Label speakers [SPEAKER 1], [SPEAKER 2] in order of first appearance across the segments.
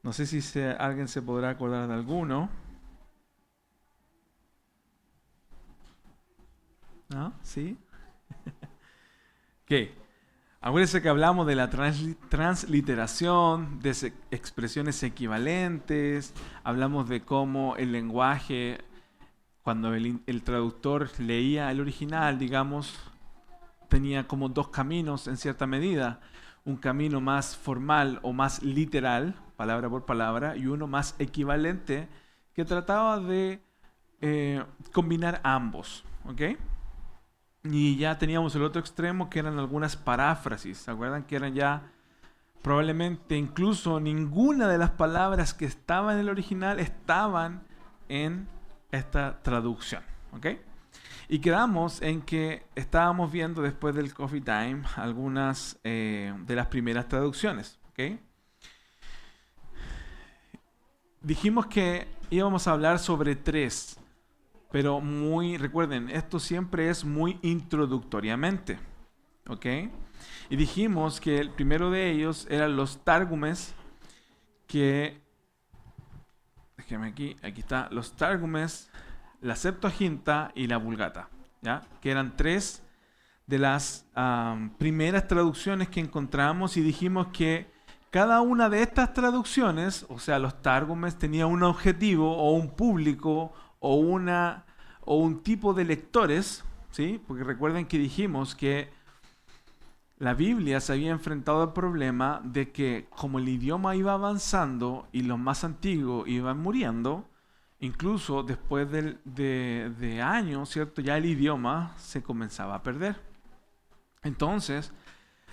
[SPEAKER 1] No sé si alguien se podrá acordar de alguno. ¿No? ¿Sí? Ok. Acuérdense que hablamos de la transliteración, de expresiones equivalentes, hablamos de cómo el lenguaje, cuando el traductor leía el original, digamos, tenía como dos caminos en cierta medida. Un camino más formal o más literal, palabra por palabra, y uno más equivalente que trataba de combinar ambos. ¿Ok? Y ya teníamos el otro extremo que eran algunas paráfrasis. ¿Se acuerdan que eran ya probablemente incluso ninguna de las palabras que estaban en el original estaban en esta traducción? ¿Ok? Y quedamos en que estábamos viendo después del Coffee Time algunas de las primeras traducciones. ¿Ok? Dijimos que íbamos a hablar sobre tres, pero recuerden, esto siempre es muy introductoriamente. ¿Ok? Y dijimos que el primero de ellos eran los Targumes, que, déjeme aquí está, los Targumes, la Septuaginta y la Vulgata, ¿ya? Que eran tres de las primeras traducciones que encontramos y dijimos que cada una de estas traducciones, o sea, los Targumes, tenía un objetivo o un público o, o un tipo de lectores, ¿sí? Porque recuerden que dijimos que la Biblia se había enfrentado al problema de que como el idioma iba avanzando y los más antiguos iban muriendo, incluso después de años, ¿cierto? Ya el idioma se comenzaba a perder. Entonces,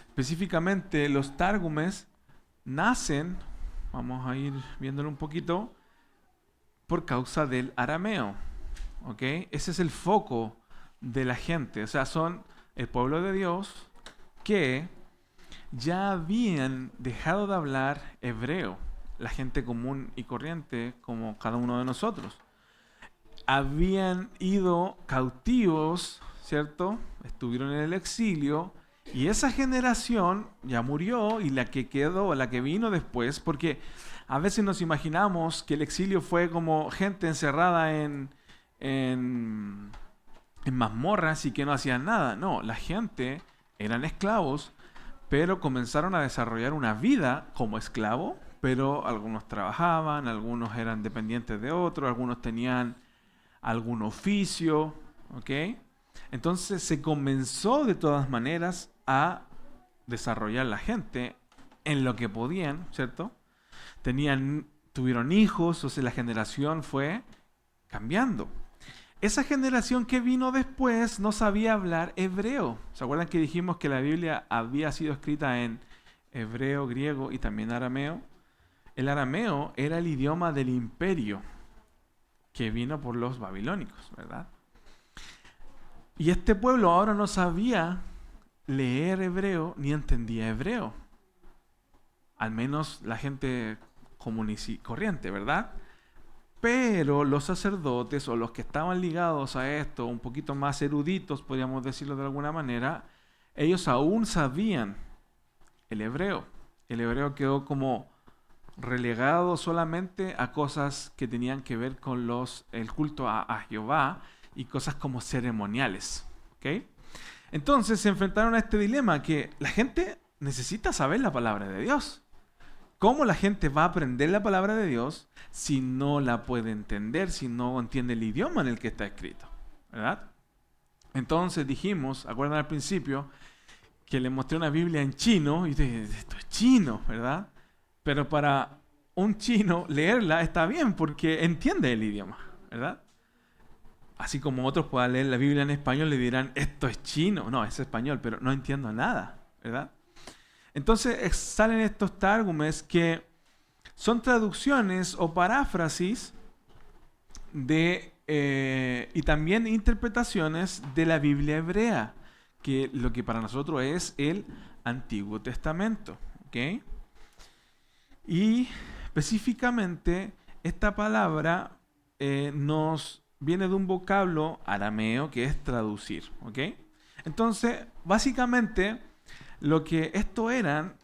[SPEAKER 1] específicamente los Targumes nacen, vamos a ir viéndolo un poquito, por causa del arameo. ¿Ok? Ese es el foco de la gente. O sea, son el pueblo de Dios que ya habían dejado de hablar hebreo, la gente común y corriente como cada uno de nosotros. Habían ido cautivos, ¿cierto? Estuvieron en el exilio y esa generación ya murió y la que quedó, la que vino después, porque a veces nos imaginamos que el exilio fue como gente encerrada en, en mazmorras y que no hacían nada. No, la gente eran esclavos, pero comenzaron a desarrollar una vida como esclavo, pero algunos trabajaban, algunos eran dependientes de otros, algunos tenían algún oficio, ¿ok? Entonces se comenzó de todas maneras a desarrollar la gente en lo que podían, ¿cierto? Tuvieron hijos, o sea, la generación fue cambiando. Esa generación que vino después no sabía hablar hebreo. ¿Se acuerdan que dijimos que la Biblia había sido escrita en hebreo, griego y también arameo? El arameo era el idioma del imperio que vino por los babilónicos, ¿verdad? Y este pueblo ahora no sabía leer hebreo ni entendía hebreo. Al menos la gente común y corriente, ¿verdad? Pero los sacerdotes o los que estaban ligados a esto, un poquito más eruditos, podríamos decirlo de alguna manera, ellos aún sabían el hebreo. El hebreo quedó como relegado solamente a cosas que tenían que ver con el culto a Jehová y cosas como ceremoniales. ¿Ok? Entonces se enfrentaron a este dilema que la gente necesita saber la palabra de Dios. ¿Cómo la gente va a aprender la palabra de Dios si no la puede entender, si no entiende el idioma en el que está escrito? ¿Verdad? Entonces dijimos, acuerdan al principio, que le mostré una Biblia en chino y dije, esto es chino, ¿verdad? Pero para un chino leerla está bien porque entiende el idioma, ¿verdad? Así como otros puedan leer la Biblia en español le dirán, esto es chino. No, es español, pero no entiendo nada, ¿verdad? Entonces salen estos targumes que son traducciones o paráfrasis y también interpretaciones de la Biblia hebrea, que lo que para nosotros es el Antiguo Testamento. ¿Ok? Y específicamente esta palabra nos viene de un vocablo arameo que es traducir. ¿Ok? Entonces, básicamente, lo que esto eran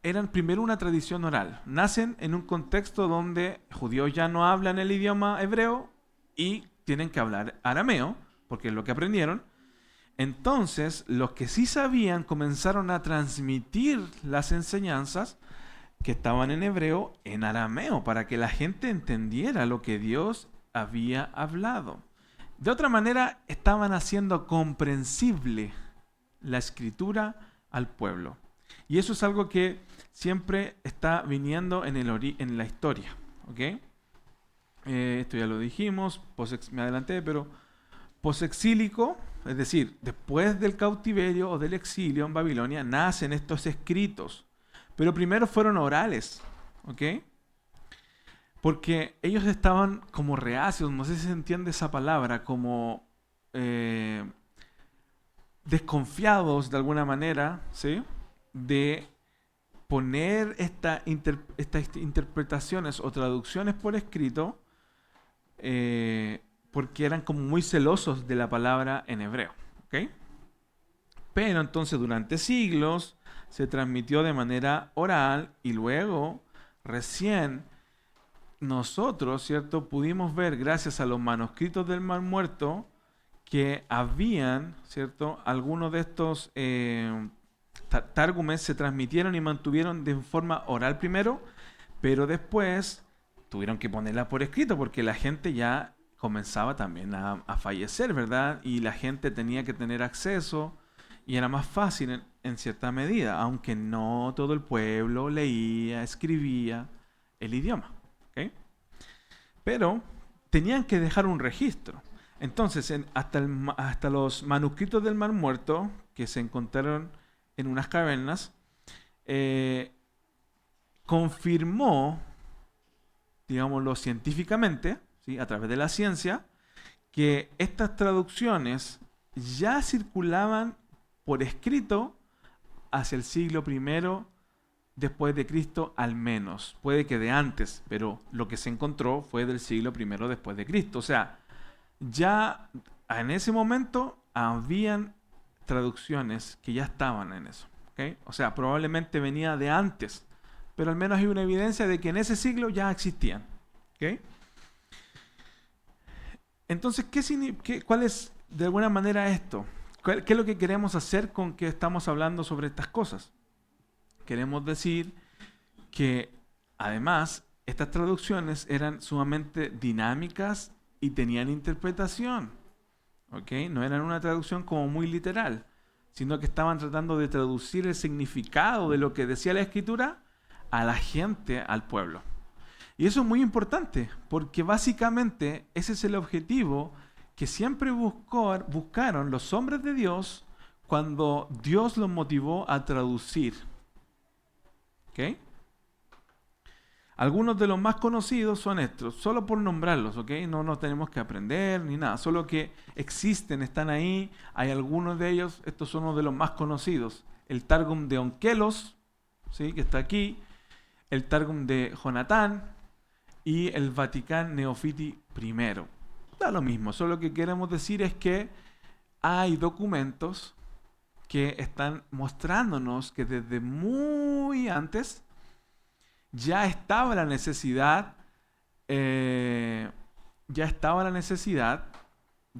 [SPEAKER 1] eran primero una tradición oral. Nacen en un contexto donde judíos ya no hablan el idioma hebreo y tienen que hablar arameo, porque es lo que aprendieron. Entonces, los que sí sabían comenzaron a transmitir las enseñanzas que estaban en hebreo en arameo, para que la gente entendiera lo que Dios había hablado. De otra manera, estaban haciendo comprensible la escritura al pueblo. Y eso es algo que siempre está viniendo en la historia. ¿Okay? Esto ya lo dijimos, me adelanté, pero posexílico, es decir, después del cautiverio o del exilio en Babilonia, nacen estos escritos. Pero primero fueron orales. ¿Ok? Porque ellos estaban como reacios, no sé si se entiende esa palabra, como desconfiados de alguna manera, ¿sí? De poner estas interpretaciones o traducciones por escrito, porque eran como muy celosos de la palabra en hebreo. ¿Okay? Pero entonces durante siglos se transmitió de manera oral y luego recién nosotros, ¿cierto?, pudimos ver gracias a los manuscritos del Mar Muerto que habían, ¿cierto?, algunos de estos tárgumes se transmitieron y mantuvieron de forma oral primero, pero después tuvieron que ponerla por escrito porque la gente ya comenzaba también a fallecer, ¿verdad? Y la gente tenía que tener acceso y era más fácil en cierta medida, aunque no todo el pueblo leía, escribía el idioma. ¿Okay? Pero tenían que dejar un registro. Entonces, hasta los manuscritos del Mar Muerto, que se encontraron en unas cavernas, confirmó, digámoslo científicamente, ¿sí?, a través de la ciencia, que estas traducciones ya circulaban por escrito hacia el siglo I después de Cristo, al menos. Puede que de antes, pero lo que se encontró fue del siglo I después de Cristo. O sea, ya en ese momento habían traducciones que ya estaban en eso. ¿Okay? O sea, probablemente venía de antes, pero al menos hay una evidencia de que en ese siglo ya existían. ¿Okay? Entonces, ¿cuál es de alguna manera esto? ¿Qué es lo que queremos hacer con que estamos hablando sobre estas cosas? Queremos decir que además estas traducciones eran sumamente dinámicas y tenían interpretación. ¿Okay? No eran una traducción como muy literal, sino que estaban tratando de traducir el significado de lo que decía la Escritura a la gente, al pueblo. Y eso es muy importante, porque básicamente ese es el objetivo que siempre buscaron los hombres de Dios cuando Dios los motivó a traducir. ¿Okay? Algunos de los más conocidos son estos, solo por nombrarlos, ¿okay? No tenemos que aprender ni nada, solo que existen, están ahí, hay algunos de ellos, estos son uno de los más conocidos. El Targum de Onkelos, ¿sí?, que está aquí, el Targum de Jonatán y el Vaticán Neofiti I. Da lo mismo, solo lo que queremos decir es que hay documentos que están mostrándonos que desde muy antes ya estaba la necesidad, de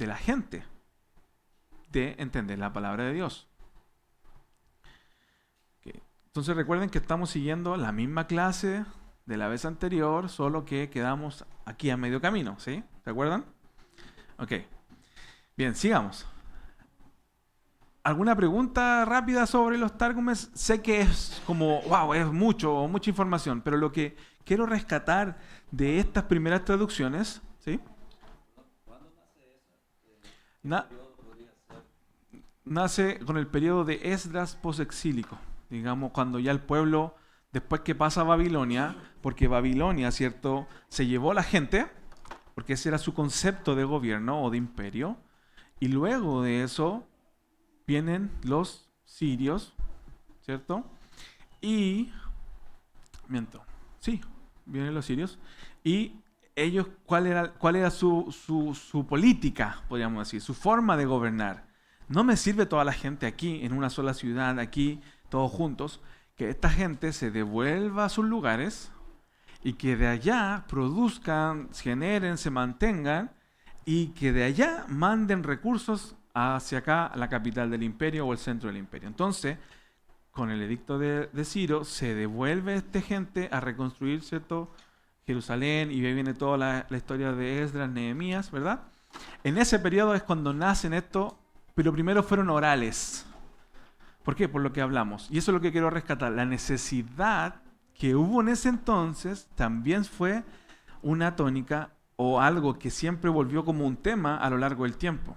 [SPEAKER 1] la gente de entender la palabra de Dios. Okay. Entonces recuerden que estamos siguiendo la misma clase de la vez anterior, solo que quedamos aquí a medio camino, ¿sí? ¿Se acuerdan? Ok. Bien, sigamos. ¿Alguna pregunta rápida sobre los tárgumes? Sé que es como, wow, es mucha información, pero lo que quiero rescatar de estas primeras traducciones, ¿sí?
[SPEAKER 2] ¿Cuándo nace eso?
[SPEAKER 1] Nace con el periodo de Esdras posexílico, digamos, cuando ya el pueblo, después que pasa a Babilonia, porque Babilonia, ¿cierto?, se llevó a la gente, porque ese era su concepto de gobierno o de imperio, y luego de eso vienen los sirios, ¿cierto? Vienen los sirios. Y ellos, ¿cuál era su política, podríamos decir, su forma de gobernar? No me sirve toda la gente aquí, en una sola ciudad, aquí, todos juntos. que esta gente se devuelva a sus lugares y que de allá produzcan, generen, se mantengan y que de allá manden recursos hacia acá, a la capital del imperio o el centro del imperio. Entonces, con el edicto de Ciro, se devuelve esta gente a reconstruir, ¿cierto?, Jerusalén, y ahí viene toda la historia de Esdras, Nehemías, ¿verdad? En ese periodo es cuando nacen estos, pero primero fueron orales. ¿Por qué? Por lo que hablamos. Y eso es lo que quiero rescatar. La necesidad que hubo en ese entonces también fue una tónica o algo que siempre volvió como un tema a lo largo del tiempo.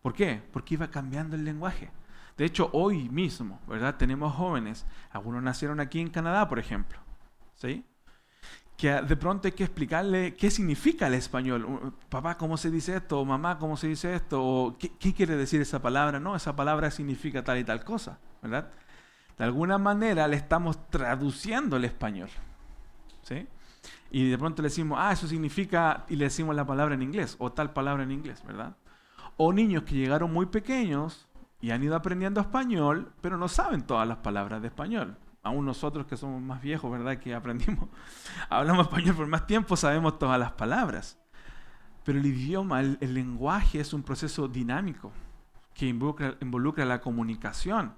[SPEAKER 1] ¿Por qué? Porque iba cambiando el lenguaje. De hecho, hoy mismo, ¿verdad? Tenemos jóvenes, algunos nacieron aquí en Canadá, por ejemplo, ¿sí?, que de pronto hay que explicarle qué significa el español. Papá, ¿cómo se dice esto? O mamá, ¿cómo se dice esto? O ¿qué quiere decir esa palabra? No, esa palabra significa tal y tal cosa, ¿verdad? De alguna manera le estamos traduciendo el español, ¿sí? Y de pronto le decimos, eso significa, y le decimos la palabra en inglés, o tal palabra en inglés, ¿verdad? O niños que llegaron muy pequeños y han ido aprendiendo español, pero no saben todas las palabras de español. Aún nosotros que somos más viejos, ¿verdad?, que aprendimos, hablamos español por más tiempo, sabemos todas las palabras. Pero el idioma, el lenguaje es un proceso dinámico que involucra la comunicación.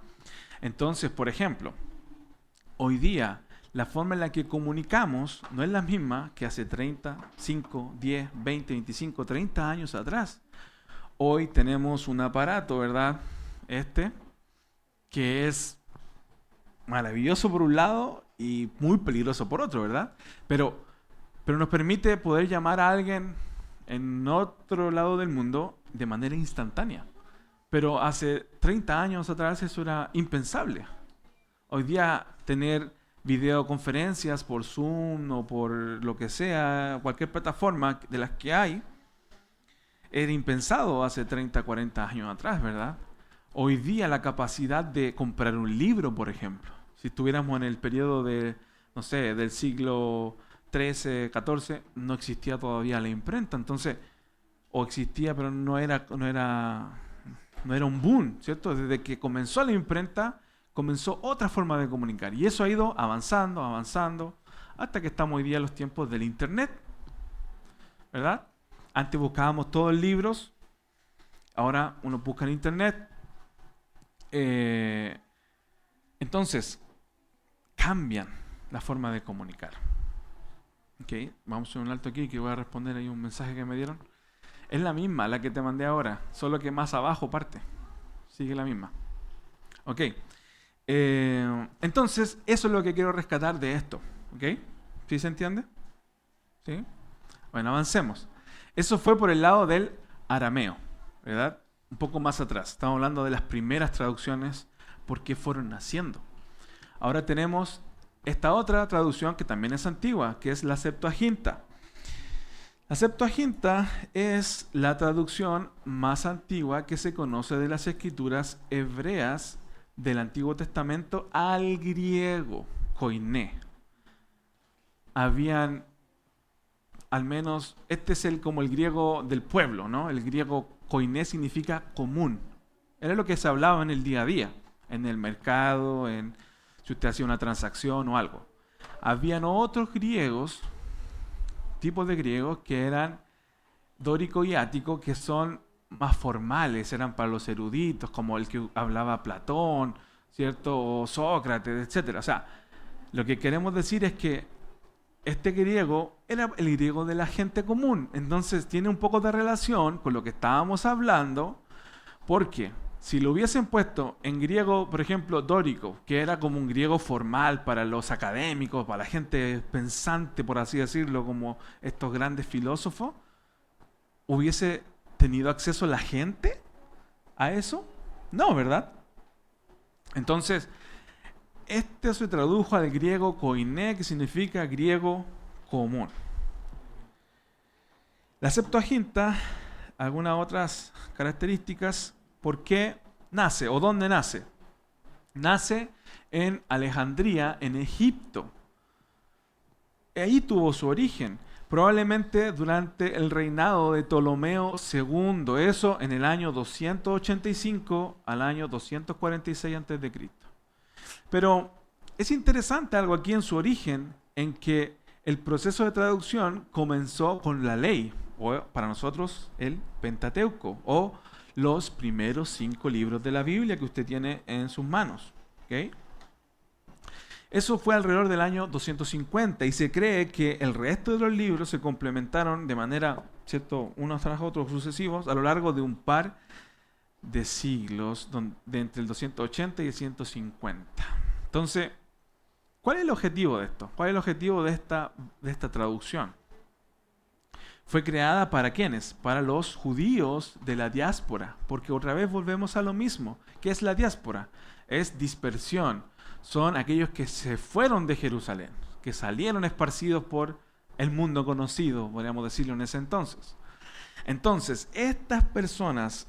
[SPEAKER 1] Entonces, por ejemplo, hoy día la forma en la que comunicamos no es la misma que hace 30, 5, 10, 20, 25, 30 años atrás. Hoy tenemos un aparato, ¿verdad?, que es maravilloso por un lado y muy peligroso por otro, ¿verdad? Pero nos permite poder llamar a alguien en otro lado del mundo de manera instantánea. Pero hace 30 años atrás eso era impensable. Hoy día tener videoconferencias por Zoom o por lo que sea, cualquier plataforma de las que hay, era impensado hace 30, 40 años atrás, ¿verdad? Hoy día la capacidad de comprar un libro, por ejemplo, si estuviéramos en el periodo de, no sé, del siglo XIII, XIV, no existía todavía la imprenta. Entonces, o existía, pero no era un boom, ¿cierto? Desde que comenzó la imprenta, comenzó otra forma de comunicar. Y eso ha ido avanzando, avanzando, hasta que estamos hoy día en los tiempos del Internet, ¿verdad? Antes buscábamos todos los libros, ahora uno busca en Internet. Entonces, cambian la forma de comunicar. Ok, vamos a hacer un alto aquí que voy a responder ahí un mensaje que me dieron. Es la misma, la que te mandé ahora, solo que más abajo parte. Sigue la misma. Ok, entonces eso es lo que quiero rescatar de esto. Ok, ¿sí se entiende? ¿Sí? Bueno, avancemos. Eso fue por el lado del arameo, ¿verdad? Un poco más atrás. Estamos hablando de las primeras traducciones, por qué fueron naciendo. Ahora tenemos esta otra traducción que también es antigua, que es la Septuaginta. La Septuaginta es la traducción más antigua que se conoce de las escrituras hebreas del Antiguo Testamento al griego, koiné. Habían, al menos, este es como el griego del pueblo, ¿no? El griego koiné significa común. Era lo que se hablaba en el día a día, en el mercado, si usted hacía una transacción o algo. Habían otros griegos, tipos de griegos que eran dórico y ático, que son más formales, eran para los eruditos, como el que hablaba Platón, ¿cierto? O Sócrates, etc. O sea, lo que queremos decir es que este griego era el griego de la gente común. Entonces tiene un poco de relación con lo que estábamos hablando, porque si lo hubiesen puesto en griego, por ejemplo, dórico, que era como un griego formal para los académicos, para la gente pensante, por así decirlo, como estos grandes filósofos, ¿hubiese tenido acceso la gente a eso? No, ¿verdad? Entonces, este se tradujo al griego koiné, que significa griego común. La Septuaginta, algunas otras características. ¿Por qué nace o dónde nace? Nace en Alejandría, en Egipto. Ahí tuvo su origen, probablemente durante el reinado de Ptolomeo II, eso en el año 285 al año 246 a.C. Pero es interesante algo aquí en su origen, en que el proceso de traducción comenzó con la ley, o para nosotros el Pentateuco, o los primeros 5 libros de la Biblia que usted tiene en sus manos. ¿Okay? Eso fue alrededor del año 250 y se cree que el resto de los libros se complementaron de manera, ¿cierto?, unos tras otros sucesivos a lo largo de un par de siglos, de entre el 280 y el 150. Entonces, ¿cuál es el objetivo de esto? ¿Cuál es el objetivo de esta traducción? Fue creada ¿para quiénes? Para los judíos de la diáspora, porque otra vez volvemos a lo mismo. ¿Qué es la diáspora? Es dispersión. Son aquellos que se fueron de Jerusalén, que salieron esparcidos por el mundo conocido, podríamos decirlo en ese entonces. Entonces, estas personas,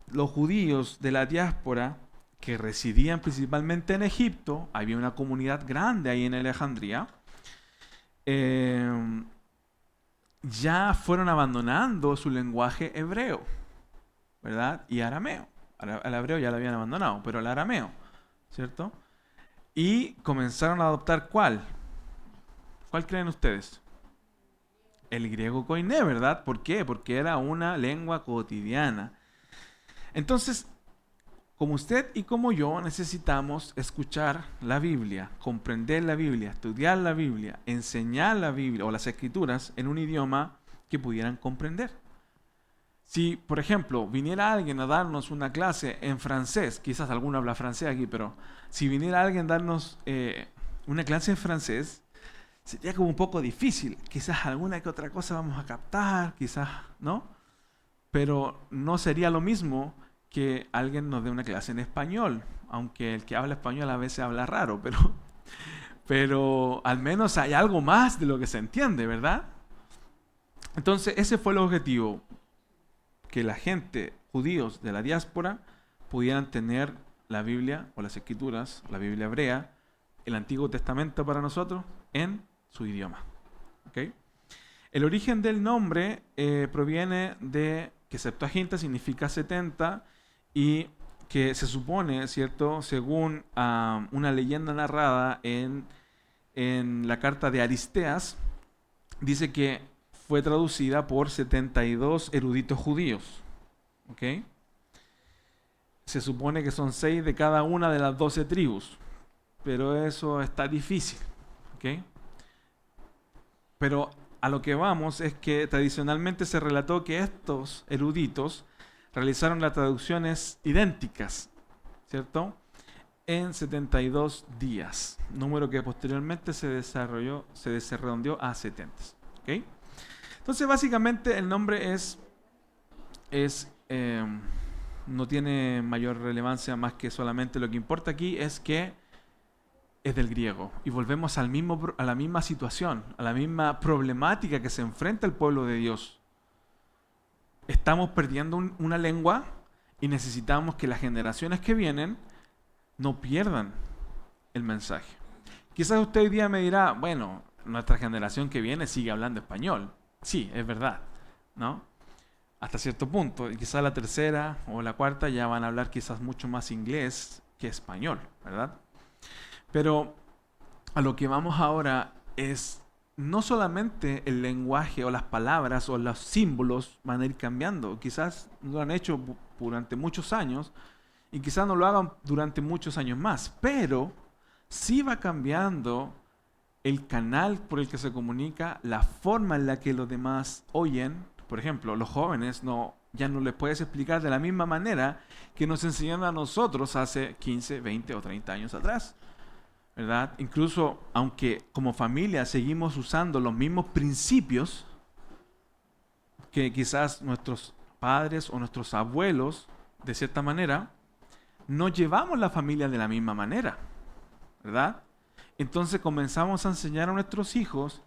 [SPEAKER 1] los judíos de la diáspora, que residían principalmente en Egipto, había una comunidad grande ahí en Alejandría, ya fueron abandonando su lenguaje hebreo, ¿verdad? Y arameo. Al hebreo ya lo habían abandonado, pero al arameo, ¿cierto? Y comenzaron a adoptar ¿cuál? ¿Cuál creen ustedes? El griego koiné, ¿verdad? ¿Por qué? Porque era una lengua cotidiana. Entonces, como usted y como yo necesitamos escuchar la Biblia, comprender la Biblia, estudiar la Biblia, enseñar la Biblia o las Escrituras en un idioma que pudieran comprender. Si, por ejemplo, viniera alguien a darnos una clase en francés, quizás alguno habla francés aquí, pero si viniera alguien a darnos una clase en francés, sería como un poco difícil. Quizás alguna que otra cosa vamos a captar, quizás, ¿no? Pero no sería lo mismo que alguien nos dé una clase en español, aunque el que habla español a veces habla raro, pero al menos hay algo más de lo que se entiende, ¿verdad? Entonces ese fue el objetivo, que la gente, judíos de la diáspora, pudieran tener la Biblia o las Escrituras, la Biblia hebrea, el Antiguo Testamento para nosotros, en su idioma. ¿Okay? El origen del nombre proviene de que Septuaginta significa 70 y que se supone, ¿cierto?, según una leyenda narrada en la carta de Aristeas, dice que fue traducida por 72 eruditos judíos. ¿Okay? Se supone que son 6 de cada una de las 12 tribus, pero eso está difícil. ¿Okay? Pero a lo que vamos es que tradicionalmente se relató que estos eruditos realizaron las traducciones idénticas, ¿cierto?, en 72 días, número que posteriormente se redondeó a 70. ¿Okay? Entonces, básicamente el nombre no tiene mayor relevancia más que solamente lo que importa aquí es que es del griego. Y volvemos a la misma situación, a la misma problemática que se enfrenta el pueblo de Dios. Estamos perdiendo una lengua y necesitamos que las generaciones que vienen no pierdan el mensaje. Quizás usted hoy día me dirá, bueno, nuestra generación que viene sigue hablando español. Sí, es verdad, ¿no? Hasta cierto punto. Y quizás la tercera o la cuarta ya van a hablar quizás mucho más inglés que español, ¿verdad? Pero a lo que vamos ahora es no solamente el lenguaje o las palabras o los símbolos van a ir cambiando. Quizás lo han hecho durante muchos años y quizás no lo hagan durante muchos años más. Pero sí va cambiando el canal por el que se comunica, la forma en la que los demás oyen. Por ejemplo, los jóvenes ya no les puedes explicar de la misma manera que nos enseñaron a nosotros hace 15, 20 o 30 años atrás, ¿verdad? Incluso, aunque como familia seguimos usando los mismos principios que quizás nuestros padres o nuestros abuelos, de cierta manera, no llevamos la familia de la misma manera, ¿verdad? Entonces comenzamos a enseñar a nuestros hijos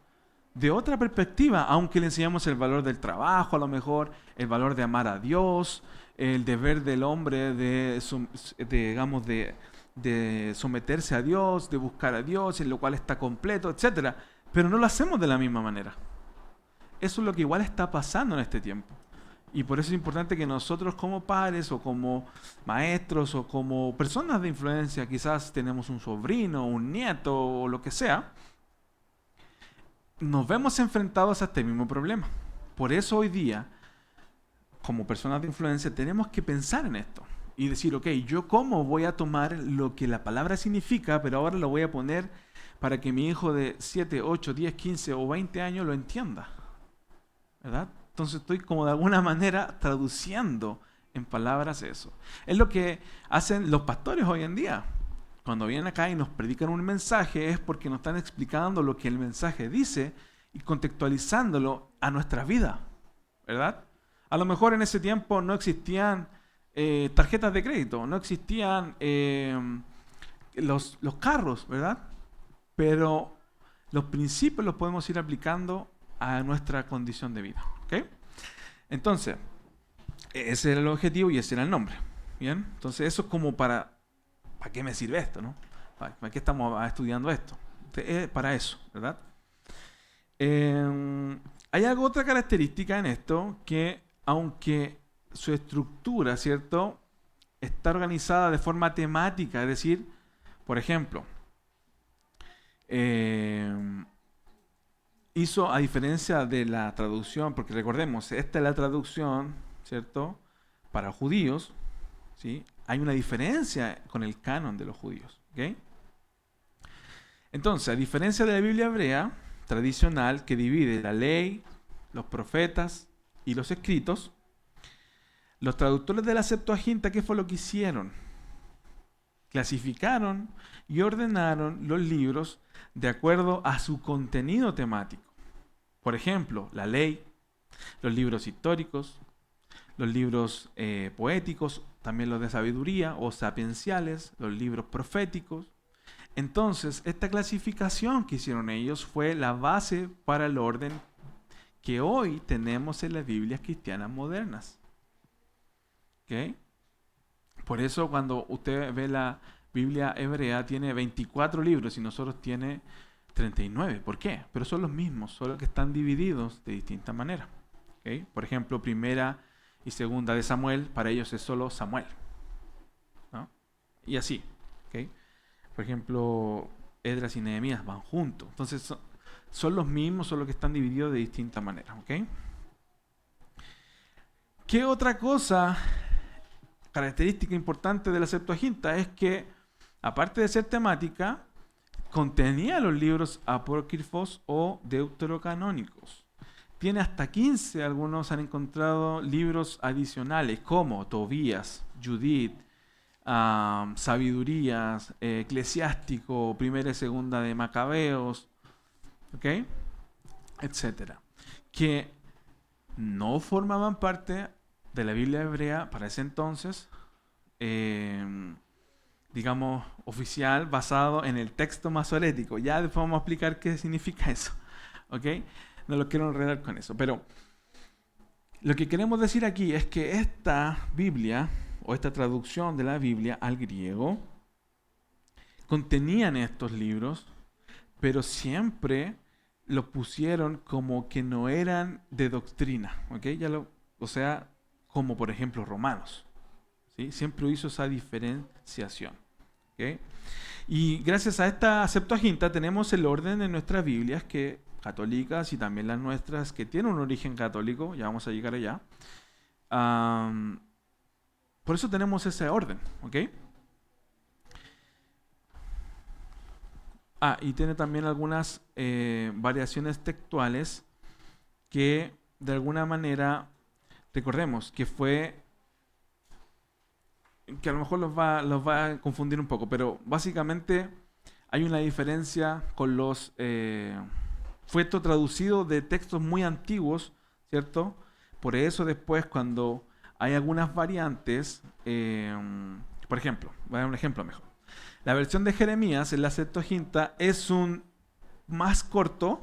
[SPEAKER 1] de otra perspectiva, aunque le enseñamos el valor del trabajo, a lo mejor el valor de amar a Dios, el deber del hombre de someterse a Dios, de buscar a Dios, en lo cual está completo, etc. Pero no lo hacemos de la misma manera. Eso es lo que igual está pasando en este tiempo. Y por eso es importante que nosotros como padres o como maestros o como personas de influencia, quizás tenemos un sobrino, un nieto o lo que sea, nos vemos enfrentados a este mismo problema. Por eso hoy día, como personas de influencia, tenemos que pensar en esto y decir, ok, yo cómo voy a tomar lo que la palabra significa, pero ahora lo voy a poner para que mi hijo de 7, 8, 10, 15 o 20 años lo entienda, ¿verdad? Entonces estoy como de alguna manera traduciendo en palabras eso. Es lo que hacen los pastores hoy en día. Cuando vienen acá y nos predican un mensaje es porque nos están explicando lo que el mensaje dice y contextualizándolo a nuestra vida, ¿verdad? A lo mejor en ese tiempo no existían tarjetas de crédito, no existían los carros, ¿verdad? Pero los principios los podemos ir aplicando a nuestra condición de vida, ¿ok? Entonces, ese era el objetivo y ese era el nombre, ¿bien? Entonces eso es como ¿para qué me sirve esto, no? ¿Para qué estamos estudiando esto? Es para eso, ¿verdad? Hay otra característica en esto que, aunque su estructura, ¿cierto?, está organizada de forma temática, es decir, por ejemplo, hizo, a diferencia de la traducción, porque recordemos, esta es la traducción, ¿cierto?, para judíos, ¿sí? Hay una diferencia con el canon de los judíos, ¿ok? Entonces, a diferencia de la Biblia hebrea tradicional, que divide la ley, los profetas y los escritos, los traductores de la Septuaginta, ¿qué fue lo que hicieron? Clasificaron y ordenaron los libros de acuerdo a su contenido temático. Por ejemplo, la ley, los libros históricos, los libros poéticos, también los de sabiduría o sapienciales, los libros proféticos. Entonces, esta clasificación que hicieron ellos fue la base para el orden que hoy tenemos en las Biblias cristianas modernas. ¿Ok? Por eso cuando usted ve la Biblia hebrea tiene 24 libros y nosotros tiene 39. ¿Por qué? Pero son los mismos, solo que están divididos de distintas maneras. ¿Ok? Por ejemplo, primera y segunda de Samuel, para ellos es solo Samuel, ¿no? Y así. ¿Ok? Por ejemplo, Esdras y Nehemías van juntos. Entonces son los mismos, solo que están divididos de distintas maneras. ¿Ok? ¿Qué otra cosa, característica importante de la Septuaginta? Es que, aparte de ser temática, contenía los libros apócrifos o deuterocanónicos. Tiene hasta 15, algunos han encontrado libros adicionales como Tobías, Judith, Sabidurías, Eclesiástico, Primera y Segunda de Macabeos, ¿ok? Etcétera, que no formaban parte de la Biblia hebrea para ese entonces, digamos, oficial, basado en el texto masorético. Ya después vamos a explicar qué significa eso, ¿ok? No lo quiero enredar con eso, pero lo que queremos decir aquí es que esta Biblia, o esta traducción de la Biblia al griego, contenían estos libros, pero siempre los pusieron como que no eran de doctrina, ¿ok? O sea, como por ejemplo Romanos, ¿sí? Siempre hizo esa diferenciación, ¿ok? Y gracias a esta Septuaginta tenemos el orden en nuestras Biblias católicas y también las nuestras que tienen un origen católico, ya vamos a llegar allá. Por eso tenemos ese orden, ¿ok? Y tiene también algunas variaciones textuales que de alguna manera, recordemos que que a lo mejor los va a confundir un poco, pero básicamente hay una diferencia con fue esto traducido de textos muy antiguos, ¿cierto? Por eso después cuando hay algunas variantes, por ejemplo, voy a dar un ejemplo mejor. La versión de Jeremías en la Septuaginta es un más corto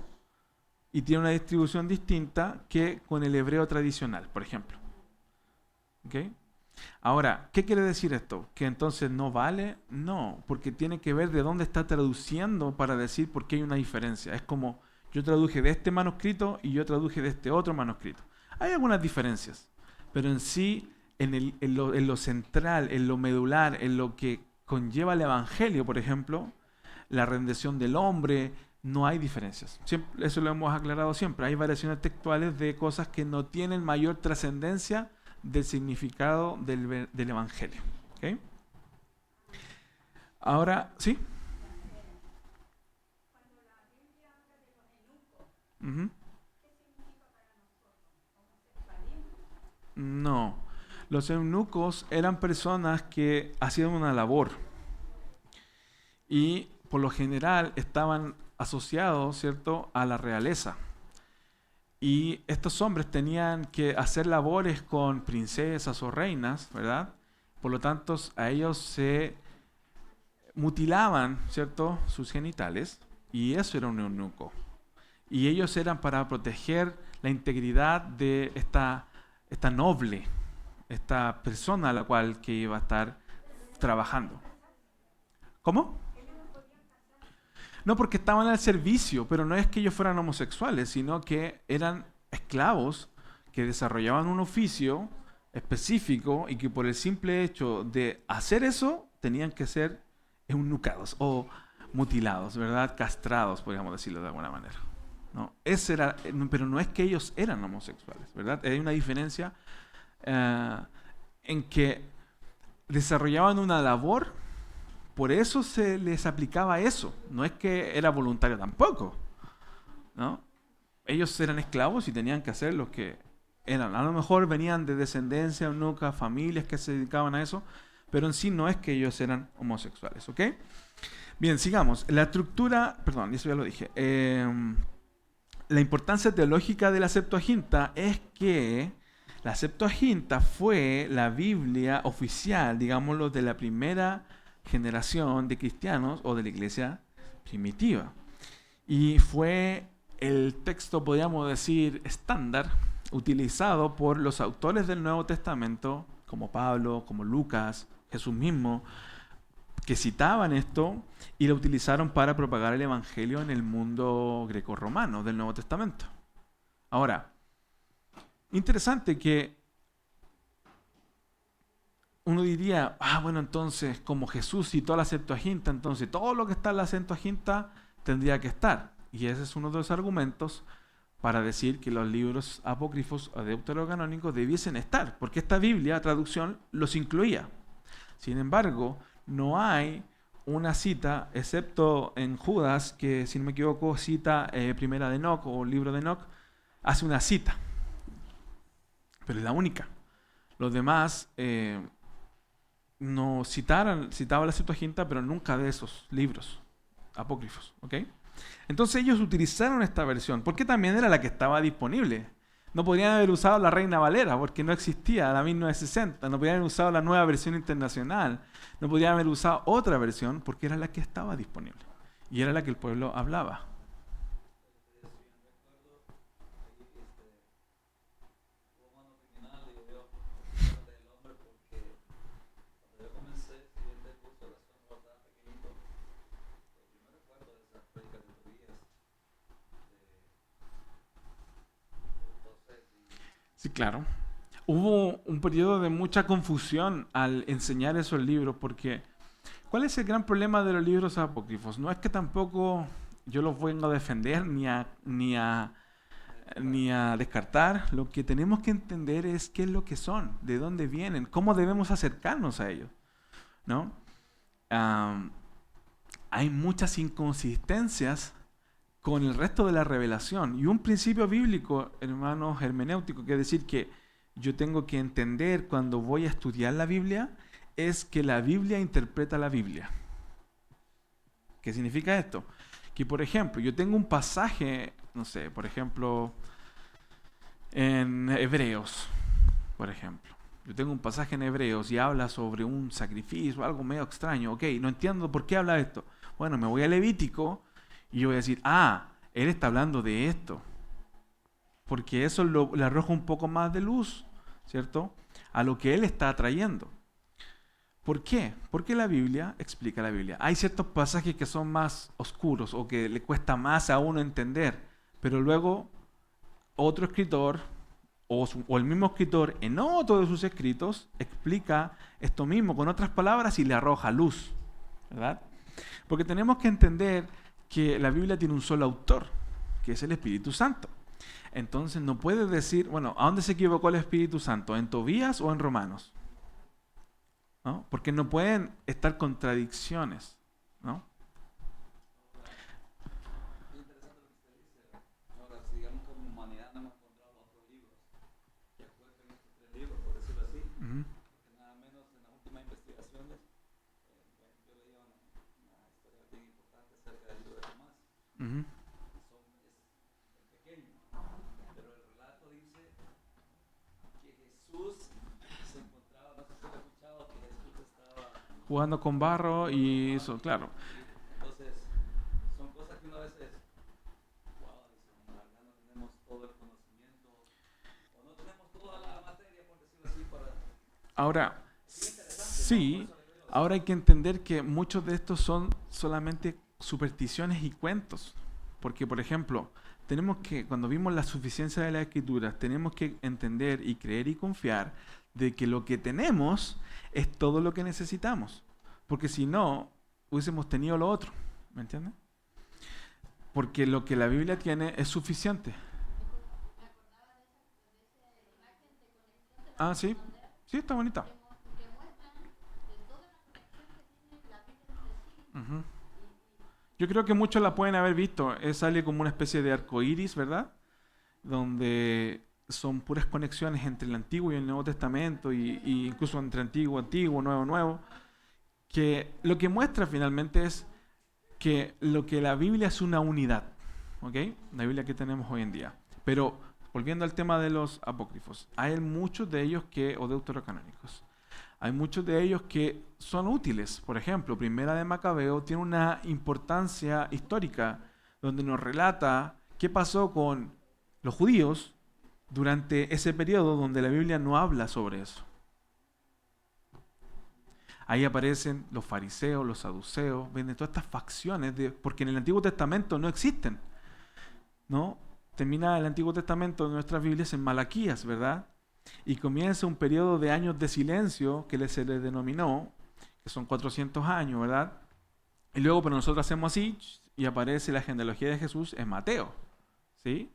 [SPEAKER 1] y tiene una distribución distinta que con el hebreo tradicional, por ejemplo. ¿Ok? Ahora, ¿qué quiere decir esto? ¿Que entonces no vale? No, porque tiene que ver de dónde está traduciendo para decir por qué hay una diferencia. Es como yo traduje de este manuscrito y yo traduje de este otro manuscrito. Hay algunas diferencias, pero en sí, en lo central, en lo medular, en lo que conlleva el Evangelio, por ejemplo, la redención del hombre, no hay diferencias. Eso lo hemos aclarado siempre. Hay variaciones textuales de cosas que no tienen mayor trascendencia del significado del Evangelio. ¿Ok? Ahora, ¿sí? Ujú. No. Los eunucos eran personas que hacían una labor y por lo general estaban asociados, ¿cierto?, a la realeza. Y estos hombres tenían que hacer labores con princesas o reinas, ¿verdad? Por lo tanto, a ellos se mutilaban, ¿cierto?, sus genitales, y eso era un eunuco. Y ellos eran para proteger la integridad de esta noble, esta persona a la cual que iba a estar trabajando. ¿Cómo? No, porque estaban al servicio, pero no es que ellos fueran homosexuales, sino que eran esclavos que desarrollaban un oficio específico y que por el simple hecho de hacer eso tenían que ser eunucados o mutilados, ¿verdad? Castrados, podríamos decirlo de alguna manera. ¿No? Pero no es que ellos eran homosexuales, ¿verdad? Hay una diferencia en que desarrollaban una labor. Por eso se les aplicaba eso. No es que era voluntario tampoco, ¿no? Ellos eran esclavos y tenían que hacer lo que eran. A lo mejor venían de descendencia, eunucas, familias que se dedicaban a eso, pero en sí no es que ellos eran homosexuales, ¿ok? Bien, sigamos. La estructura, perdón, eso ya lo dije. La importancia teológica de la Septuaginta es que la Septuaginta fue la Biblia oficial, digámoslo, de la primera generación de cristianos o de la iglesia primitiva. Y fue el texto, podríamos decir, estándar, utilizado por los autores del Nuevo Testamento, como Pablo, como Lucas, Jesús mismo, que citaban esto y lo utilizaron para propagar el Evangelio en el mundo grecorromano del Nuevo Testamento. Ahora, interesante que uno diría, bueno, entonces, como Jesús citó la Septuaginta, entonces todo lo que está en la Septuaginta tendría que estar. Y ese es uno de los argumentos para decir que los libros apócrifos o deuterocanónicos debiesen estar, porque esta Biblia, traducción, los incluía. Sin embargo, no hay una cita, excepto en Judas, que si no me equivoco cita Primera de Enoc o Libro de Enoc, hace una cita. Pero es la única. Los demás no citaba la Septuaginta, pero nunca de esos libros apócrifos, ¿ok? Entonces ellos utilizaron esta versión, porque también era la que estaba disponible. No podrían haber usado la Reina Valera, porque no existía la 1960. No podrían haber usado la nueva versión internacional. No podrían haber usado otra versión, porque era la que estaba disponible. Y era la que el pueblo hablaba. Sí, claro. Hubo un periodo de mucha confusión al enseñar esos libros, porque ¿cuál es el gran problema de los libros apócrifos? No es que tampoco yo los vengo a defender ni a descartar. Lo que tenemos que entender es qué es lo que son, de dónde vienen, cómo debemos acercarnos a ellos, ¿no? Hay muchas inconsistencias con el resto de la revelación. Y un principio bíblico, hermanos, hermenéutico, que es decir que yo tengo que entender cuando voy a estudiar la Biblia, es que la Biblia interpreta la Biblia. ¿Qué significa esto? Que, por ejemplo, yo tengo un pasaje, no sé, por ejemplo, en Hebreos, por ejemplo. Yo tengo un pasaje en Hebreos y habla sobre un sacrificio, algo medio extraño. Ok, no entiendo por qué habla esto. Bueno, me voy a Levítico y yo voy a decir, él está hablando de esto. Porque eso le arroja un poco más de luz, ¿cierto? A lo que él está trayendo. ¿Por qué? Porque la Biblia explica la Biblia. Hay ciertos pasajes que son más oscuros o que le cuesta más a uno entender, pero luego otro escritor o el mismo escritor en otro de sus escritos explica esto mismo con otras palabras y le arroja luz, ¿verdad? Porque tenemos que entender que la Biblia tiene un solo autor, que es el Espíritu Santo. Entonces no puedes decir, bueno, ¿a dónde se equivocó el Espíritu Santo? ¿En Tobías o en Romanos? ¿No? Porque no pueden estar contradicciones, ¿no?
[SPEAKER 2] Es interesante lo que usted dice. Ahora, si digamos como humanidad no hemos encontrado otros libros que acuerden estos tres libros, por decirlo así,
[SPEAKER 1] Ujú,
[SPEAKER 2] porque nada menos en las últimas investigaciones, bueno, yo leía una historia bien importante acerca del libro de Tomás.
[SPEAKER 1] ujú.
[SPEAKER 2] Es pequeño, pero el relato dice que Jesús se encontraba, no sé si lo he escuchado, que Jesús estaba
[SPEAKER 1] Jugando con barro y eso, claro.
[SPEAKER 2] entonces, son cosas que uno a veces, wow, dice, la verdad no tenemos todo el conocimiento, o no tenemos toda la materia, por decirlo así, para...
[SPEAKER 1] Ahora,
[SPEAKER 2] Es interesante, ¿no? Por
[SPEAKER 1] sí,
[SPEAKER 2] eso le digo,
[SPEAKER 1] ahora hay que entender que muchos de estos son solamente supersticiones y cuentos. Porque, por ejemplo, tenemos que, cuando vimos la suficiencia de las Escrituras, tenemos que entender y creer y confiar de que lo que tenemos es todo lo que necesitamos. Porque si no, hubiésemos tenido lo otro. ¿Me entiendes? Porque lo que la Biblia tiene es suficiente. Ah, sí. Sí, está bonita. Ujú. Yo creo que muchos la pueden haber visto. Sale como una especie de arco iris, ¿verdad? Donde son puras conexiones entre el Antiguo y el Nuevo Testamento, y incluso entre Antiguo, Antiguo, Nuevo, Nuevo, que lo que muestra finalmente es que lo que la Biblia es una unidad, ¿ok? La Biblia que tenemos hoy en día. Pero volviendo al tema de los apócrifos, hay muchos de ellos o deuterocanónicos. Hay muchos de ellos que son útiles. Por ejemplo, Primera de Macabeo tiene una importancia histórica donde nos relata qué pasó con los judíos durante ese periodo donde la Biblia no habla sobre eso. Ahí aparecen los fariseos, los saduceos, ven todas estas facciones, porque en el Antiguo Testamento no existen, ¿no? Termina el Antiguo Testamento de nuestras Biblias en Malaquías, ¿verdad? Y comienza un periodo de años de silencio que se le denominó, que son 400 años, ¿verdad? Y luego, pero nosotros hacemos así y aparece la genealogía de Jesús en Mateo, ¿sí?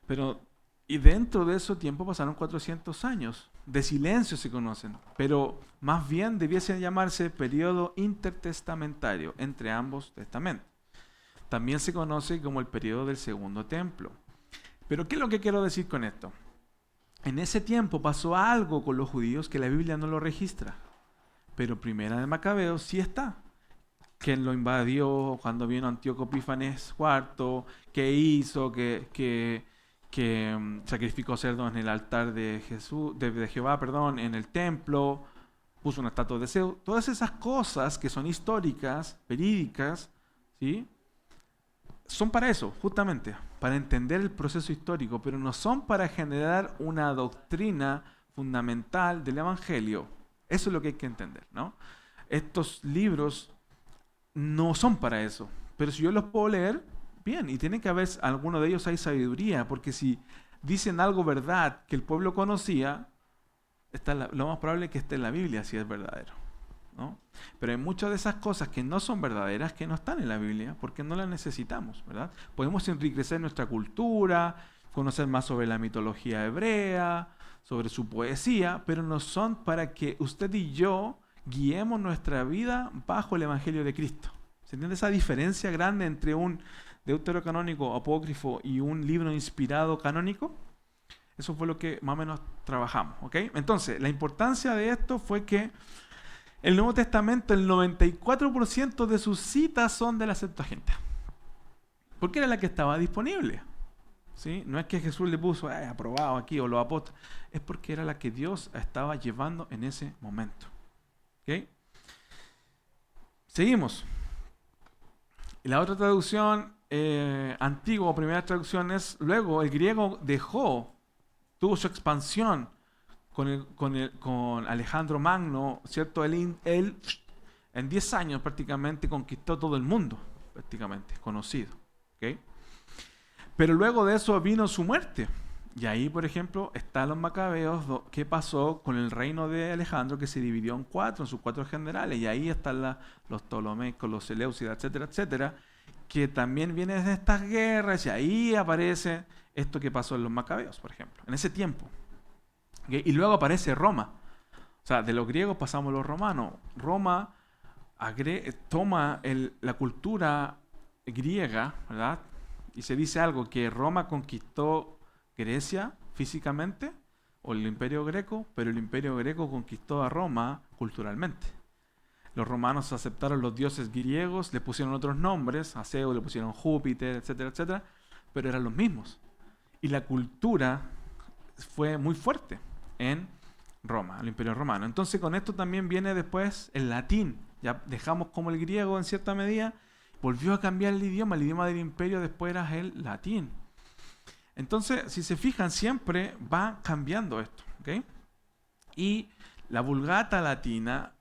[SPEAKER 1] Pero, y dentro de ese tiempo pasaron 400 años de silencio, se conocen, pero más bien debiese llamarse periodo intertestamentario entre ambos testamentos. También se conoce como el periodo del Segundo Templo. Pero ¿qué es lo que quiero decir con esto? En ese tiempo pasó algo con los judíos que la Biblia no lo registra, pero Primera de Macabeos sí está. ¿Quién lo invadió? Cuando vino Antíoco Epífanes IV, ¿qué hizo? Que sacrificó cerdos en el altar de Jehová, en el templo, puso una estatua de Zeus. Todas esas cosas que son históricas, verídicas, ¿sí? Son para eso, justamente, para entender el proceso histórico, pero no son para generar una doctrina fundamental del Evangelio. Eso es lo que hay que entender, ¿no? Estos libros no son para eso, pero si yo los puedo leer, bien, y tiene que haber, alguno de ellos hay sabiduría, porque si dicen algo verdad que el pueblo conocía, lo más probable es que esté en la Biblia si es verdadero, ¿no? Pero hay muchas de esas cosas que no son verdaderas que no están en la Biblia porque no las necesitamos, ¿verdad? Podemos enriquecer nuestra cultura, conocer más sobre la mitología hebrea, sobre su poesía, pero no son para que usted y yo guiemos nuestra vida bajo el Evangelio de Cristo. ¿Se entiende esa diferencia grande entre un deuterocanónico apócrifo y un libro inspirado canónico? Eso fue lo que más o menos trabajamos, ¿ok? Entonces, la importancia de esto fue que el Nuevo Testamento, el 94% de sus citas son de la Septuaginta, porque era la que estaba disponible, ¿sí? No es que Jesús le puso aprobado aquí o los apóstoles, es porque era la que Dios estaba llevando en ese momento, ¿ok? Seguimos. Y la otra traducción antigua o primera traducción es, luego el griego tuvo su expansión con Alejandro Magno, ¿cierto? Él en 10 años prácticamente conquistó todo el mundo, prácticamente, conocido, ¿ok? Pero luego de eso vino su muerte. Y ahí, por ejemplo, están los macabeos, qué pasó con el reino de Alejandro, que se dividió en cuatro, en sus cuatro generales. Y ahí están los Ptolomeicos, los Seleucidas, etcétera, etcétera, que también vienen de estas guerras. Y ahí aparece esto que pasó en los macabeos, por ejemplo, en ese tiempo. ¿Okay? Y luego aparece Roma. O sea, de los griegos pasamos a los romanos. Roma toma la cultura griega, ¿verdad? Y se dice algo, que Roma conquistó Grecia físicamente, o el imperio greco, pero el imperio greco conquistó a Roma culturalmente. Los romanos aceptaron los dioses griegos, le pusieron otros nombres, a Zeus le pusieron Júpiter, etcétera, etcétera, pero eran los mismos. Y la cultura fue muy fuerte en Roma, el imperio romano. Entonces con esto también viene después el latín. Ya dejamos como el griego en cierta medida, volvió a cambiar el idioma del imperio después era el latín. Entonces, si se fijan, siempre va cambiando esto, ¿okay? Y la Vulgata latina,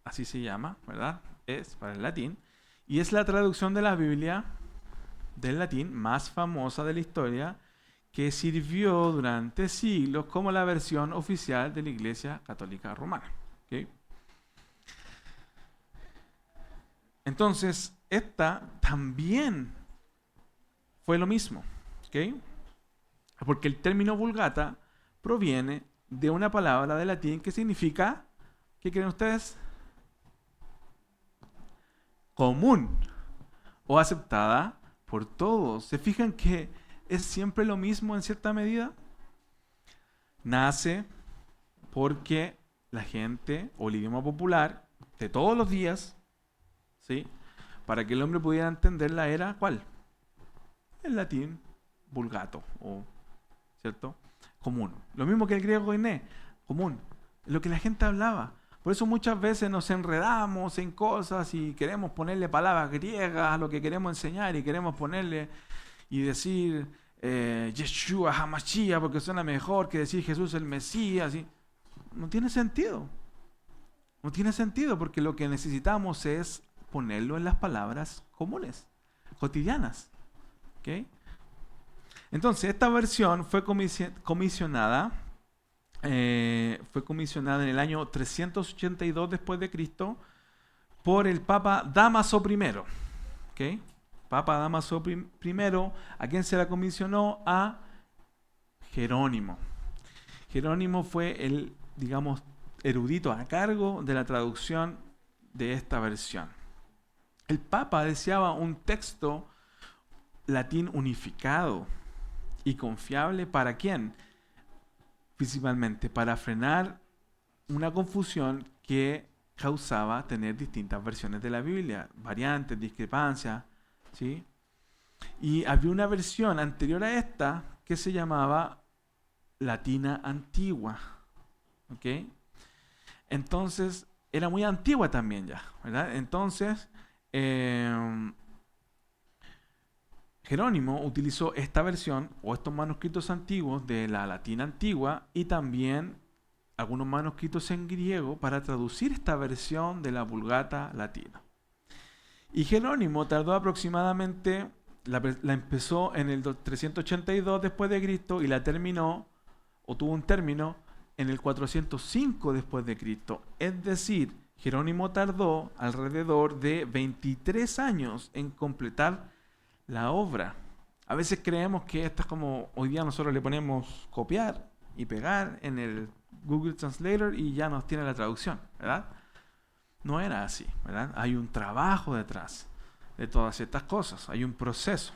[SPEAKER 1] así se llama, ¿verdad? Es para el latín, y es la traducción de la Biblia del latín más famosa de la historia, que sirvió durante siglos como la versión oficial de la Iglesia Católica Romana, ¿okay? Entonces, esta también fue lo mismo, ¿ok? Porque el término Vulgata proviene de una palabra de latín que significa, ¿qué creen ustedes? Común o aceptada por todos. ¿Se fijan que es siempre lo mismo en cierta medida? Nace porque la gente o el idioma popular de todos los días, ¿sí? Para que el hombre pudiera entenderla era, ¿cuál? El latín vulgato, o, ¿cierto? Común. Lo mismo que el griego koiné, común. Lo que la gente hablaba. Por eso muchas veces nos enredamos en cosas y queremos ponerle palabras griegas a lo que queremos enseñar y queremos ponerle y decir Yeshua HaMashiach porque suena mejor que decir Jesús el Mesías. ¿Sí? No tiene sentido. No tiene sentido porque lo que necesitamos es ponerlo en las palabras comunes, cotidianas. ¿Okay? Entonces, esta versión fue comisionada en el año 382 después de Cristo por el Papa Dámaso I. ¿Okay? Papa Dámaso I, ¿a quién se la comisionó? A Jerónimo. Jerónimo fue el, digamos, erudito a cargo de la traducción de esta versión. El Papa deseaba un texto latín unificado y confiable. ¿Para quién? Principalmente para frenar una confusión que causaba tener distintas versiones de la Biblia, variantes, discrepancias, ¿sí? Y había una versión anterior a esta que se llamaba Latina Antigua, ¿ok? Entonces, era muy antigua también ya, ¿verdad? Entonces, Jerónimo utilizó esta versión o estos manuscritos antiguos de la Latina Antigua y también algunos manuscritos en griego para traducir esta versión de la Vulgata latina. Y Jerónimo tardó aproximadamente, la empezó en el 382 después de Cristo y la terminó, o tuvo un término, en el 405 después de Cristo. Es decir, Jerónimo tardó alrededor de 23 años en completar la obra. A veces creemos que esto es como hoy día nosotros le ponemos copiar y pegar en el Google Translator y ya nos tiene la traducción, ¿verdad? No era así, ¿verdad? Hay un trabajo detrás de todas estas cosas, hay un proceso.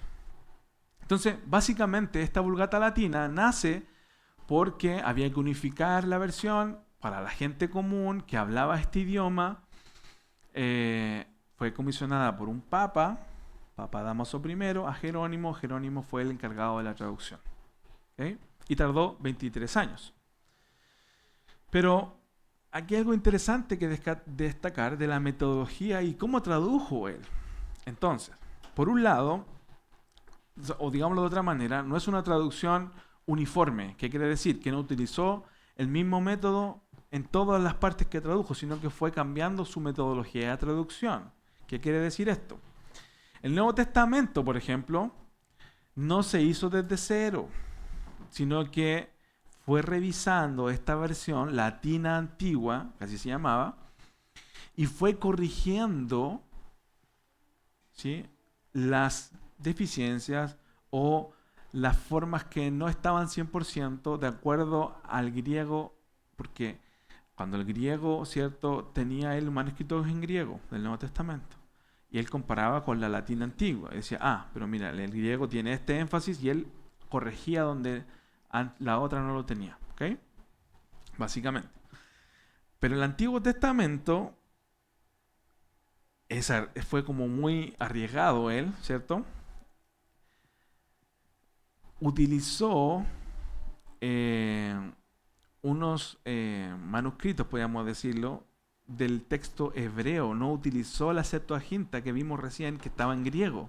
[SPEAKER 1] Entonces, básicamente esta Vulgata latina nace porque había que unificar la versión para la gente común que hablaba este idioma. Fue comisionada por un papa, Papa Dámaso I, a Jerónimo. Jerónimo fue el encargado de la traducción. ¿Okay? Y tardó 23 años. Pero aquí hay algo interesante que destacar de la metodología y cómo tradujo él. Entonces, por un lado, o digámoslo de otra manera, no es una traducción uniforme. ¿Qué quiere decir? Que no utilizó el mismo método en todas las partes que tradujo, sino que fue cambiando su metodología de traducción. ¿Qué quiere decir esto? El Nuevo Testamento, por ejemplo, no se hizo desde cero. sino que fue revisando esta versión latina antigua, que así se llamaba, y fue corrigiendo, ¿sí?, las deficiencias o las formas que no estaban 100% de acuerdo al griego, porque cuando el griego, ¿cierto?, tenía él manuscritos en griego del Nuevo Testamento, y él comparaba con la latina antigua, y decía, pero mira, el griego tiene este énfasis, y él corregía donde la otra no lo tenía, ¿ok? Básicamente. Pero el Antiguo Testamento fue como muy arriesgado él, ¿cierto? Utilizó unos manuscritos, podríamos decirlo, del texto hebreo. No utilizó la Septuaginta que vimos recién, que estaba en griego.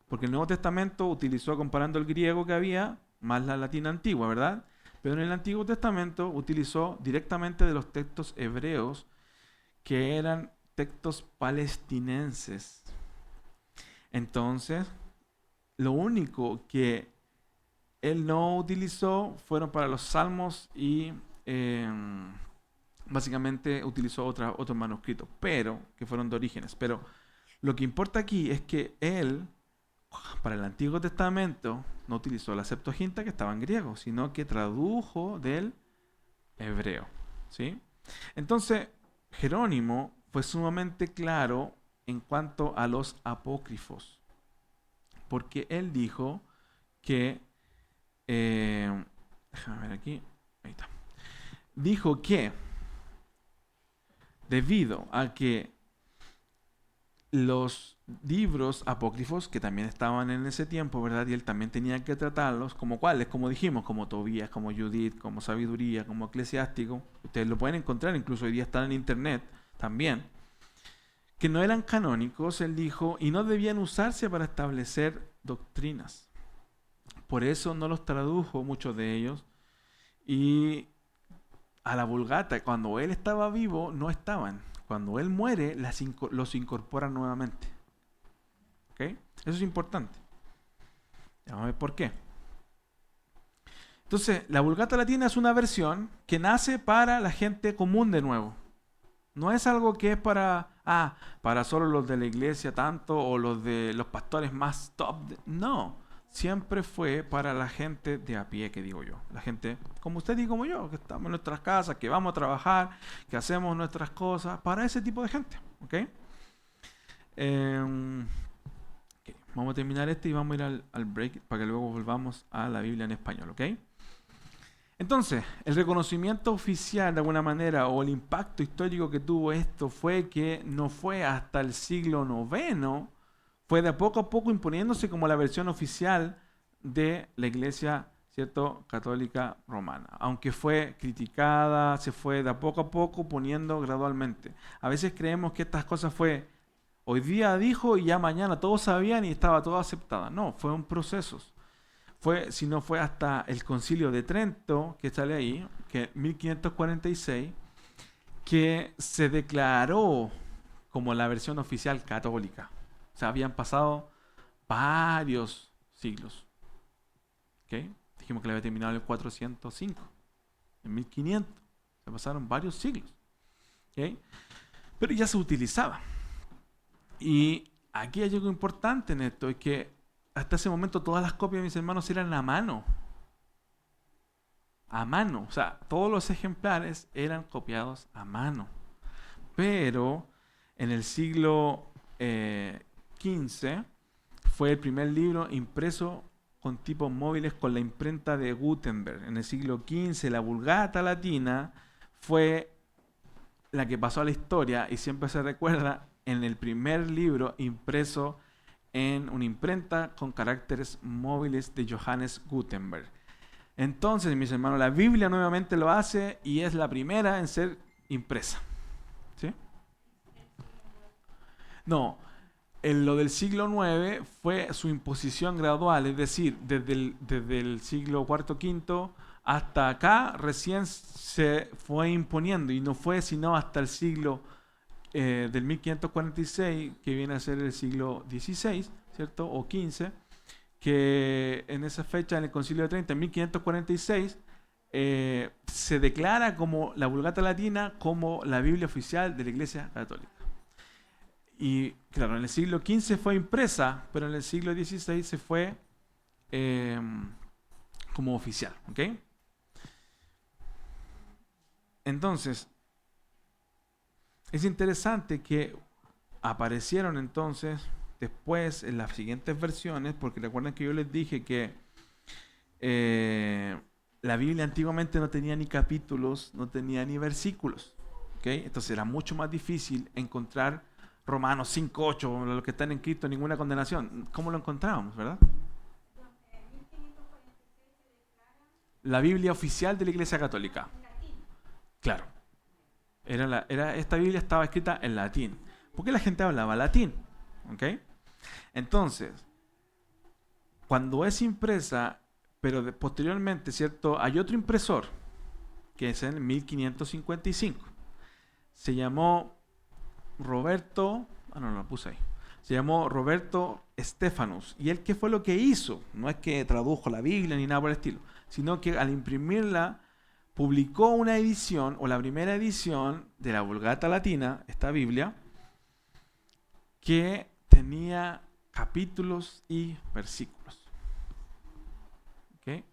[SPEAKER 1] Porque el Nuevo Testamento utilizó, comparando el griego que había, más la latina antigua, ¿verdad? Pero en el Antiguo Testamento utilizó directamente de los textos hebreos, que eran textos palestinenses. Entonces, lo único que él no utilizó fueron para los salmos y básicamente utilizó otros manuscritos, pero que fueron de orígenes. Pero lo que importa aquí es que él, para el Antiguo Testamento, no utilizó la Septuaginta que estaba en griego, sino que tradujo del hebreo, ¿sí? Entonces, Jerónimo fue sumamente claro en cuanto a los apócrifos, porque él dijo que déjame ver aquí, ahí está. Dijo que debido a que los libros apócrifos, que también estaban en ese tiempo, ¿verdad? Y él también tenía que tratarlos, como cuáles, como dijimos, como Tobías, como Judith, como Sabiduría, como Eclesiástico. Ustedes lo pueden encontrar, incluso hoy día están en internet también. Que no eran canónicos, él dijo, y no debían usarse para establecer doctrinas. Por eso no los tradujo, muchos de ellos, y a la Vulgata, cuando él estaba vivo, no estaban. Cuando él muere, los incorpora nuevamente. ¿Ok? Eso es importante. Vamos a ver por qué. Entonces, la Vulgata Latina es una versión que nace para la gente común de nuevo. No es algo que es para solo los de la iglesia tanto o los de los pastores más top. No, siempre fue para la gente de a pie, que digo yo. La gente como usted y como yo, que estamos en nuestras casas, que vamos a trabajar, que hacemos nuestras cosas, para ese tipo de gente. ¿Ok? Vamos a terminar y vamos a ir al break para que luego volvamos a la Biblia en español. ¿Ok? Entonces, el reconocimiento oficial de alguna manera o el impacto histórico que tuvo esto fue que no fue hasta el siglo IX, fue de poco a poco imponiéndose como la versión oficial de la Iglesia, ¿cierto?, católica romana. Aunque fue criticada, se fue de a poco poniendo gradualmente. A veces creemos que estas cosas fue, hoy día dijo y ya mañana todos sabían y estaba todo aceptada. No, fueron procesos. Si no fue hasta el Concilio de Trento, que sale ahí, que 1546, que se declaró como la versión oficial católica. O sea, habían pasado varios siglos. ¿Okay? Dijimos que le había terminado en el 405, en 1500. Se pasaron varios siglos. ¿Okay? Pero ya se utilizaba. Y aquí hay algo importante en esto, es que hasta ese momento todas las copias de mis hermanos eran a mano. A mano. O sea, todos los ejemplares eran copiados a mano. Pero en el siglo XV fue el primer libro impreso con tipos móviles con la imprenta de Gutenberg. En el siglo XV la Vulgata Latina fue la que pasó a la historia y siempre se recuerda en el primer libro impreso en una imprenta con caracteres móviles de Johannes Gutenberg. Entonces, mis hermanos, la Biblia nuevamente lo hace y es la primera en ser impresa. ¿Sí? No, en lo del siglo IX fue su imposición gradual, es decir, desde el siglo IV, V hasta acá recién se fue imponiendo y no fue sino hasta el siglo del 1546, que viene a ser el siglo XVI, ¿cierto? O XV, que en esa fecha, en el Concilio de Trento, en 1546, se declara como la Vulgata Latina como la Biblia oficial de la Iglesia Católica. Y claro, en el siglo XV fue impresa, pero en el siglo XVI se fue como oficial. ¿Ok? Entonces, es interesante que aparecieron entonces después en las siguientes versiones, porque recuerden que yo les dije que la Biblia antiguamente no tenía ni capítulos, no tenía ni versículos. ¿Okay? Entonces era mucho más difícil encontrar Romanos 5:8, lo que están escritos, ninguna condenación. ¿Cómo lo encontrábamos, verdad? La Biblia oficial de la Iglesia Católica. Claro. Esta Biblia estaba escrita en latín. ¿Por qué la gente hablaba latín? ¿Ok? Entonces, cuando es impresa, pero posteriormente, ¿cierto? Hay otro impresor, que es en 1555. Se llamó Roberto, no lo puse ahí. Se llamó Roberto Stephanus. ¿Y él qué fue lo que hizo? No es que tradujo la Biblia ni nada por el estilo, sino que al imprimirla, publicó una edición, o la primera edición de la Vulgata Latina, esta Biblia, que tenía capítulos y versículos. ¿Okay?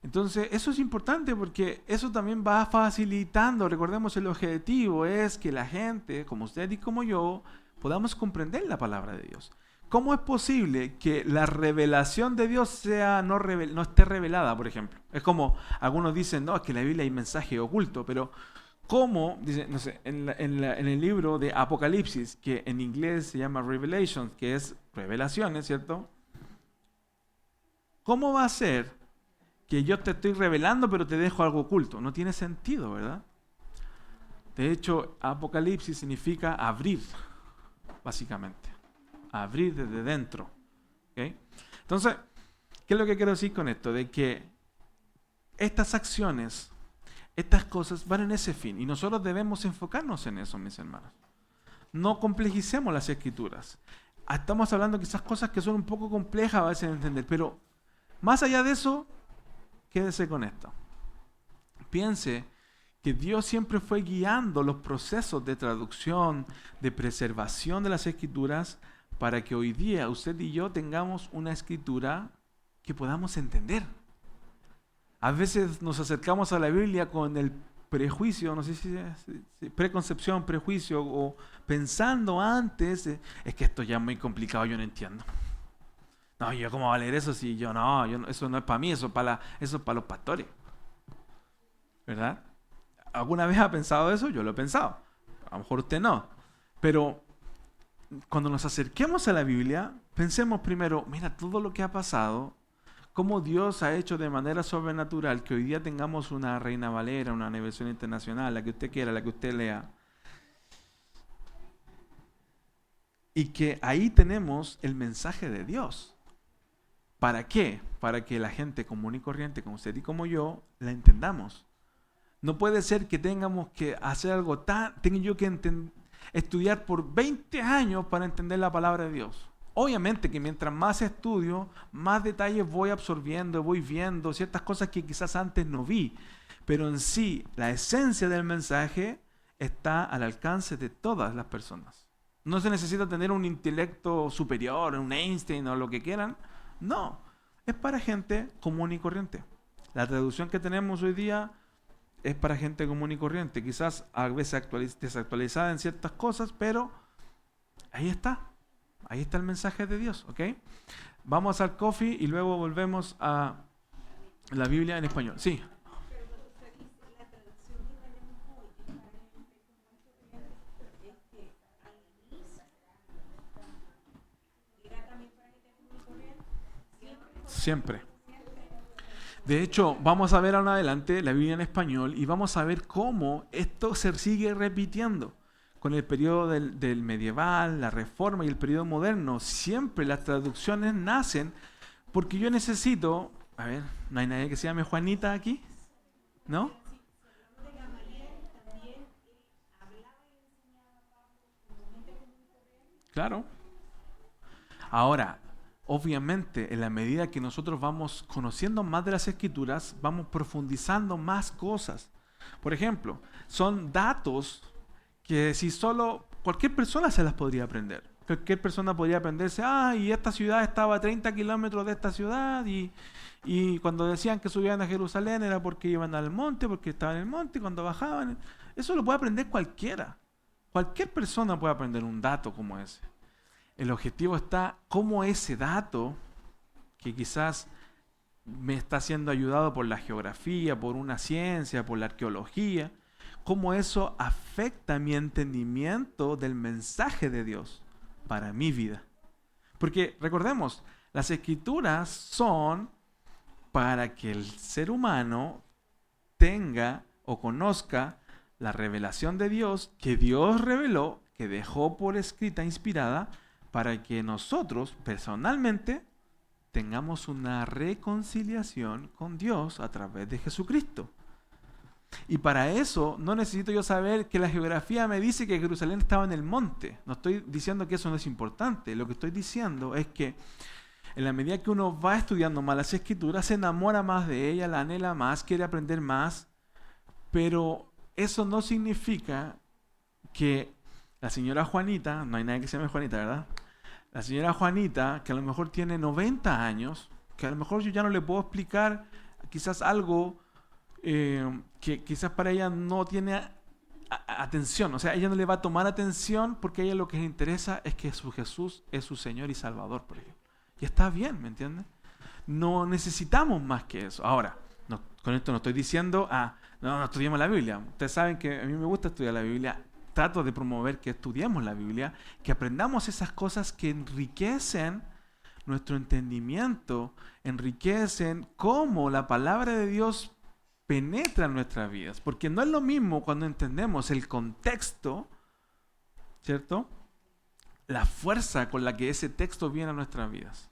[SPEAKER 1] Entonces, eso es importante porque eso también va facilitando. Recordemos, el objetivo es que la gente, como usted y como yo, podamos comprender la palabra de Dios. ¿Cómo es posible que la revelación de Dios no esté revelada, por ejemplo? Es como algunos dicen, no, es que en la Biblia hay mensaje oculto, pero ¿cómo? Dice, no sé, en el libro de Apocalipsis, que en inglés se llama Revelation, que es revelaciones, ¿cierto? ¿Cómo va a ser que yo te estoy revelando pero te dejo algo oculto? No tiene sentido, ¿verdad? De hecho, Apocalipsis significa abrir, básicamente. Abrir desde dentro. ¿Okay? Entonces, ¿qué es lo que quiero decir con esto? De que estas acciones, estas cosas van en ese fin. Y nosotros debemos enfocarnos en eso, mis hermanos. No complejicemos las escrituras. Estamos hablando quizás cosas que son un poco complejas a veces de entender, pero más allá de eso, quédese con esto. Piense que Dios siempre fue guiando los procesos de traducción, de preservación de las escrituras, para que hoy día usted y yo tengamos una escritura que podamos entender. A veces nos acercamos a la Biblia con el prejuicio, no sé si es preconcepción, prejuicio, o pensando antes, es que esto ya es muy complicado, yo no entiendo. No, yo cómo va a leer eso si yo no, eso no es para mí, eso es para los pastores. ¿Verdad? ¿Alguna vez ha pensado eso? Yo lo he pensado. A lo mejor usted no. Pero cuando nos acerquemos a la Biblia, pensemos primero, mira todo lo que ha pasado, cómo Dios ha hecho de manera sobrenatural que hoy día tengamos una Reina Valera, una versión internacional, la que usted quiera, la que usted lea. Y que ahí tenemos el mensaje de Dios. ¿Para qué? Para que la gente común y corriente, como usted y como yo, la entendamos. No puede ser que tengamos que hacer algo tengo yo que estudiar por 20 años para entender la palabra de Dios. Obviamente que mientras más estudio, más detalles voy absorbiendo, voy viendo ciertas cosas que quizás antes no vi. Pero en sí, la esencia del mensaje está al alcance de todas las personas. No se necesita tener un intelecto superior, un Einstein o lo que quieran. No, es para gente común y corriente. La traducción que tenemos hoy día es para gente común y corriente, quizás a veces desactualizada en ciertas cosas, pero ahí está el mensaje de Dios, ¿ok? Vamos al coffee y luego volvemos a la Biblia en español. Sí. Siempre. De hecho, vamos a ver ahora adelante la Biblia en español y vamos a ver cómo esto se sigue repitiendo. Con el periodo del medieval, la reforma y el periodo moderno, siempre las traducciones nacen porque yo necesito, a ver, ¿no hay nadie que se llame Juanita aquí? ¿No? Claro. Ahora, obviamente, en la medida que nosotros vamos conociendo más de las Escrituras, vamos profundizando más cosas. Por ejemplo, son datos que si solo cualquier persona se las podría aprender. Cualquier persona podría aprenderse, y esta ciudad estaba a 30 kilómetros de esta ciudad, y cuando decían que subían a Jerusalén era porque iban al monte, porque estaban en el monte, y cuando bajaban, eso lo puede aprender cualquiera. Cualquier persona puede aprender un dato como ese. El objetivo está cómo ese dato, que quizás me está siendo ayudado por la geografía, por una ciencia, por la arqueología, cómo eso afecta mi entendimiento del mensaje de Dios para mi vida. Porque recordemos, las Escrituras son para que el ser humano tenga o conozca la revelación de Dios, que Dios reveló, que dejó por escrita, inspirada, para que nosotros personalmente tengamos una reconciliación con Dios a través de Jesucristo. Y para eso no necesito yo saber que la geografía me dice que Jerusalén estaba en el monte. No estoy diciendo que eso no es importante. Lo que estoy diciendo es que en la medida que uno va estudiando más las Escrituras, se enamora más de ella, la anhela más, quiere aprender más, pero eso no significa que la señora Juanita, no hay nadie que se llame Juanita, ¿verdad? La señora Juanita, que a lo mejor tiene 90 años, que a lo mejor yo ya no le puedo explicar quizás algo que quizás para ella no tiene atención, o sea, ella no le va a tomar atención porque a ella lo que le interesa es que su Jesús es su Señor y Salvador, por ejemplo. Y está bien, ¿me entiendes? No necesitamos más que eso. Ahora, con esto no estoy diciendo, no estudiemos la Biblia. Ustedes saben que a mí me gusta estudiar la Biblia. Trato de promover que estudiemos la Biblia, que aprendamos esas cosas que enriquecen nuestro entendimiento, enriquecen cómo la palabra de Dios penetra en nuestras vidas. Porque no es lo mismo cuando entendemos el contexto, ¿cierto? La fuerza con la que ese texto viene a nuestras vidas.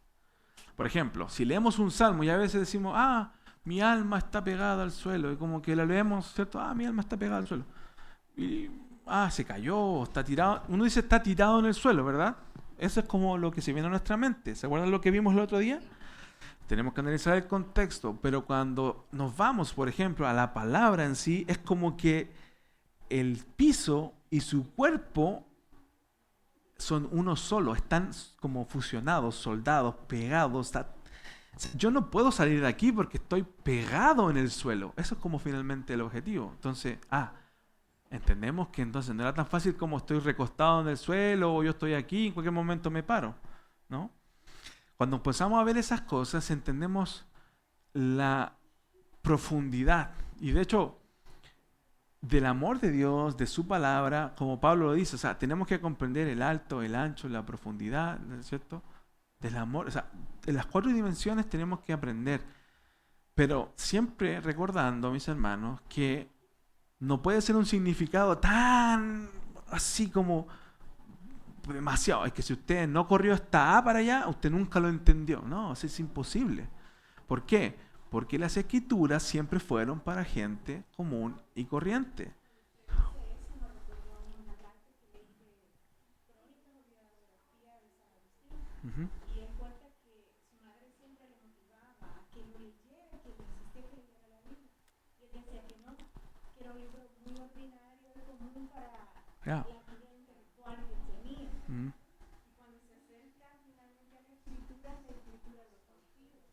[SPEAKER 1] Por ejemplo, si leemos un salmo y a veces decimos, mi alma está pegada al suelo, y como que la leemos, ¿cierto? Mi alma está pegada al suelo. Y se cayó, está tirado. Uno dice está tirado en el suelo, ¿verdad? Eso es como lo que se viene a nuestra mente. ¿Se acuerdan lo que vimos el otro día? Tenemos que analizar el contexto, pero cuando nos vamos, por ejemplo, a la palabra en sí, es como que el piso y su cuerpo son uno solo, están como fusionados, soldados, pegados. Yo no puedo salir de aquí porque estoy pegado en el suelo. Eso es como finalmente el objetivo. Entonces, entendemos que entonces no era tan fácil como estoy recostado en el suelo o yo estoy aquí, en cualquier momento me paro, ¿no? Cuando empezamos a ver esas cosas, entendemos la profundidad. Y de hecho, del amor de Dios, de su palabra, como Pablo lo dice, o sea, tenemos que comprender el alto, el ancho, la profundidad, ¿no es cierto? Del amor, o sea, de las 4 dimensiones tenemos que aprender. Pero siempre recordando, mis hermanos, que no puede ser un significado tan así como demasiado. Es que si usted no corrió hasta A para allá, usted nunca lo entendió. No, eso es imposible. ¿Por qué? Porque las Escrituras siempre fueron para gente común y corriente. Uh-huh. Yeah. Uh-huh.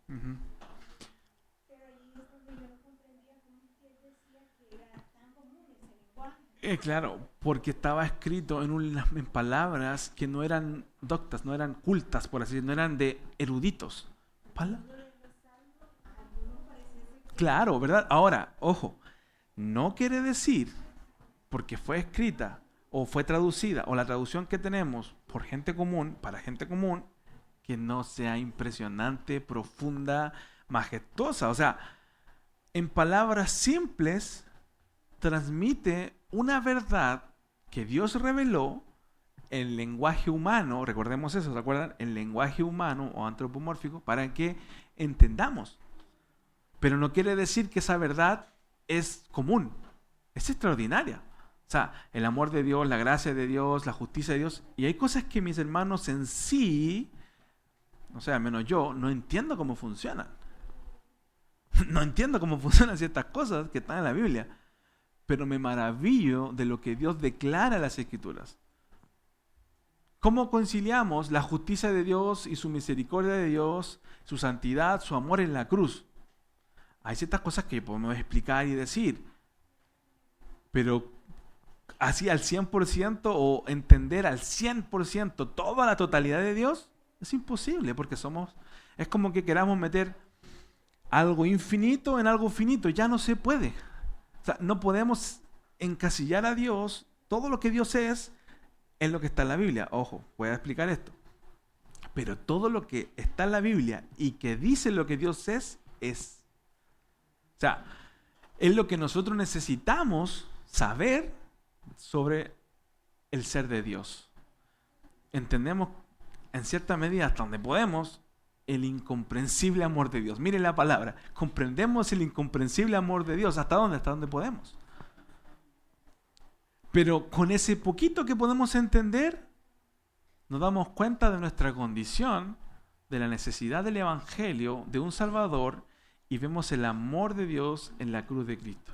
[SPEAKER 1] Uh-huh. Claro, porque estaba escrito en palabras que no eran doctas, no eran cultas, por así decirlo, no eran de eruditos. Claro, ¿verdad? Ahora, ojo, no quiere decir, porque fue escrita o fue traducida, o la traducción que tenemos por gente común, para gente común, que no sea impresionante, profunda, majestuosa. O sea, en palabras simples, transmite una verdad que Dios reveló en lenguaje humano, recordemos eso, ¿se acuerdan? En lenguaje humano o antropomórfico, para que entendamos. Pero no quiere decir que esa verdad es común, es extraordinaria. O sea, el amor de Dios, la gracia de Dios, la justicia de Dios. Y hay cosas que, mis hermanos, en sí O sea, al menos yo no entiendo cómo funcionan. No entiendo cómo funcionan ciertas cosas que están en la Biblia. Pero me maravillo de lo que Dios declara en las Escrituras. ¿Cómo conciliamos la justicia de Dios y su misericordia de Dios, su santidad, su amor en la cruz? Hay ciertas cosas que podemos explicar y decir, pero así al 100% o entender al 100% toda la totalidad de Dios es imposible, porque es como que queramos meter algo infinito en algo finito, ya no se puede. O sea, no podemos encasillar a Dios, todo lo que Dios es lo que está en la Biblia. Ojo, voy a explicar esto. Pero todo lo que está en la Biblia y que dice lo que Dios es. O sea, es lo que nosotros necesitamos saber sobre el ser de Dios. Entendemos en cierta medida hasta donde podemos el incomprensible amor de Dios. Miren la palabra, comprendemos el incomprensible amor de Dios. ¿Hasta dónde? Hasta donde podemos. Pero con ese poquito que podemos entender, nos damos cuenta de nuestra condición, de la necesidad del Evangelio, de un Salvador, y vemos el amor de Dios en la cruz de Cristo.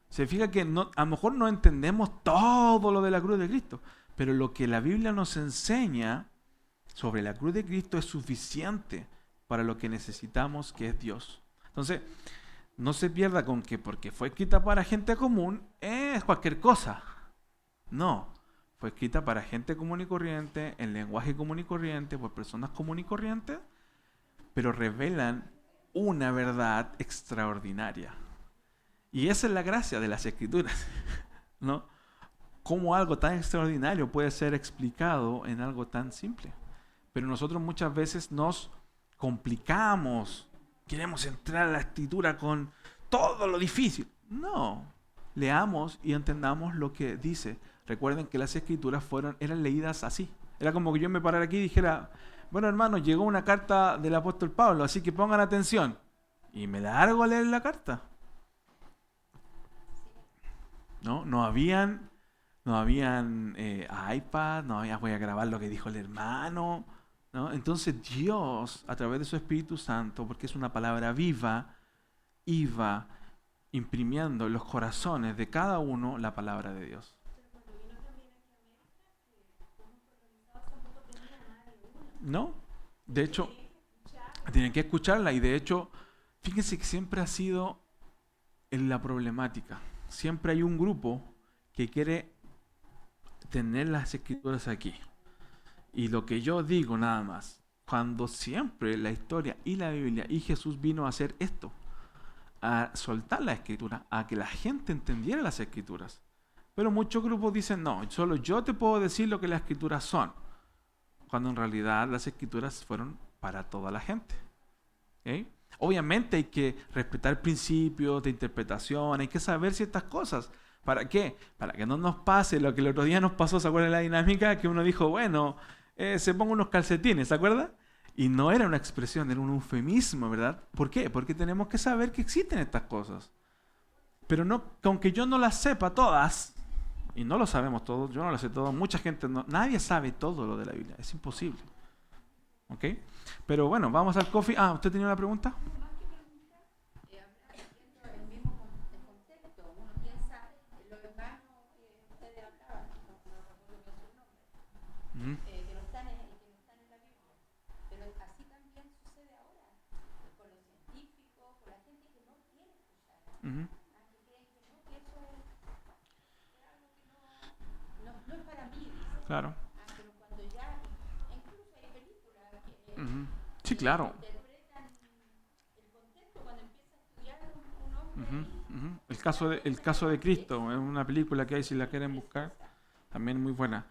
[SPEAKER 1] Se fija que a lo mejor no entendemos todo lo de la cruz de Cristo, pero lo que la Biblia nos enseña sobre la cruz de Cristo es suficiente para lo que necesitamos, que es Dios. Entonces, no se pierda con que porque fue escrita para gente común, es cualquier cosa. No, fue escrita para gente común y corriente, en lenguaje común y corriente, por personas común y corriente, pero revelan una verdad extraordinaria. Y esa es la gracia de las Escrituras, ¿no? Cómo algo tan extraordinario puede ser explicado en algo tan simple. Pero nosotros muchas veces nos complicamos, queremos entrar a la Escritura con todo lo difícil. No, leamos y entendamos lo que dice. Recuerden que las Escrituras eran leídas así. Era como que yo me parara aquí y dijera, bueno hermanos, llegó una carta del apóstol Pablo, así que pongan atención. Y me largo a leer la carta. No habían iPad, no había voy a grabar lo que dijo el hermano, ¿no? Entonces Dios, a través de su Espíritu Santo, porque es una palabra viva, iba imprimiendo en los corazones de cada uno la palabra de Dios. No, de hecho, tienen que escucharla y de hecho, fíjense que siempre ha sido en la problemática. Siempre hay un grupo que quiere tener las Escrituras aquí. Y lo que yo digo nada más, cuando siempre la historia y la Biblia y Jesús vino a hacer esto, a soltar la Escritura, a que la gente entendiera las Escrituras. Pero muchos grupos dicen, no, solo yo te puedo decir lo que las Escrituras son. Cuando en realidad las Escrituras fueron para toda la gente. ¿Okay? Obviamente hay que respetar principios de interpretación, hay que saber ciertas cosas. ¿Para qué? Para que no nos pase lo que el otro día nos pasó, ¿se acuerdan de la dinámica? Que uno dijo, bueno, se ponga unos calcetines, ¿se acuerda? Y no era una expresión, era un eufemismo, ¿verdad? ¿Por qué? Porque tenemos que saber que existen estas cosas. Pero no, aunque yo no las sepa todas, y no lo sabemos todos, yo no lo sé todo, mucha gente, nadie sabe todo lo de la Biblia, es imposible. ¿Ok? Pero bueno, vamos al coffee. ¿Usted tenía una pregunta?
[SPEAKER 3] Que no están en la Biblia. Pero así también sucede ahora con los científicos, con la gente que no quiere escuchar. Que creen que no, que eso es algo que no es para mí. Dicen.
[SPEAKER 1] Claro.
[SPEAKER 3] Pero cuando ya, incluso hay películas que
[SPEAKER 1] sí, claro.
[SPEAKER 3] interpretan el contexto cuando empieza a estudiar un hombre.
[SPEAKER 1] El caso de Cristo, es una película que hay si la quieren buscar, también muy buena.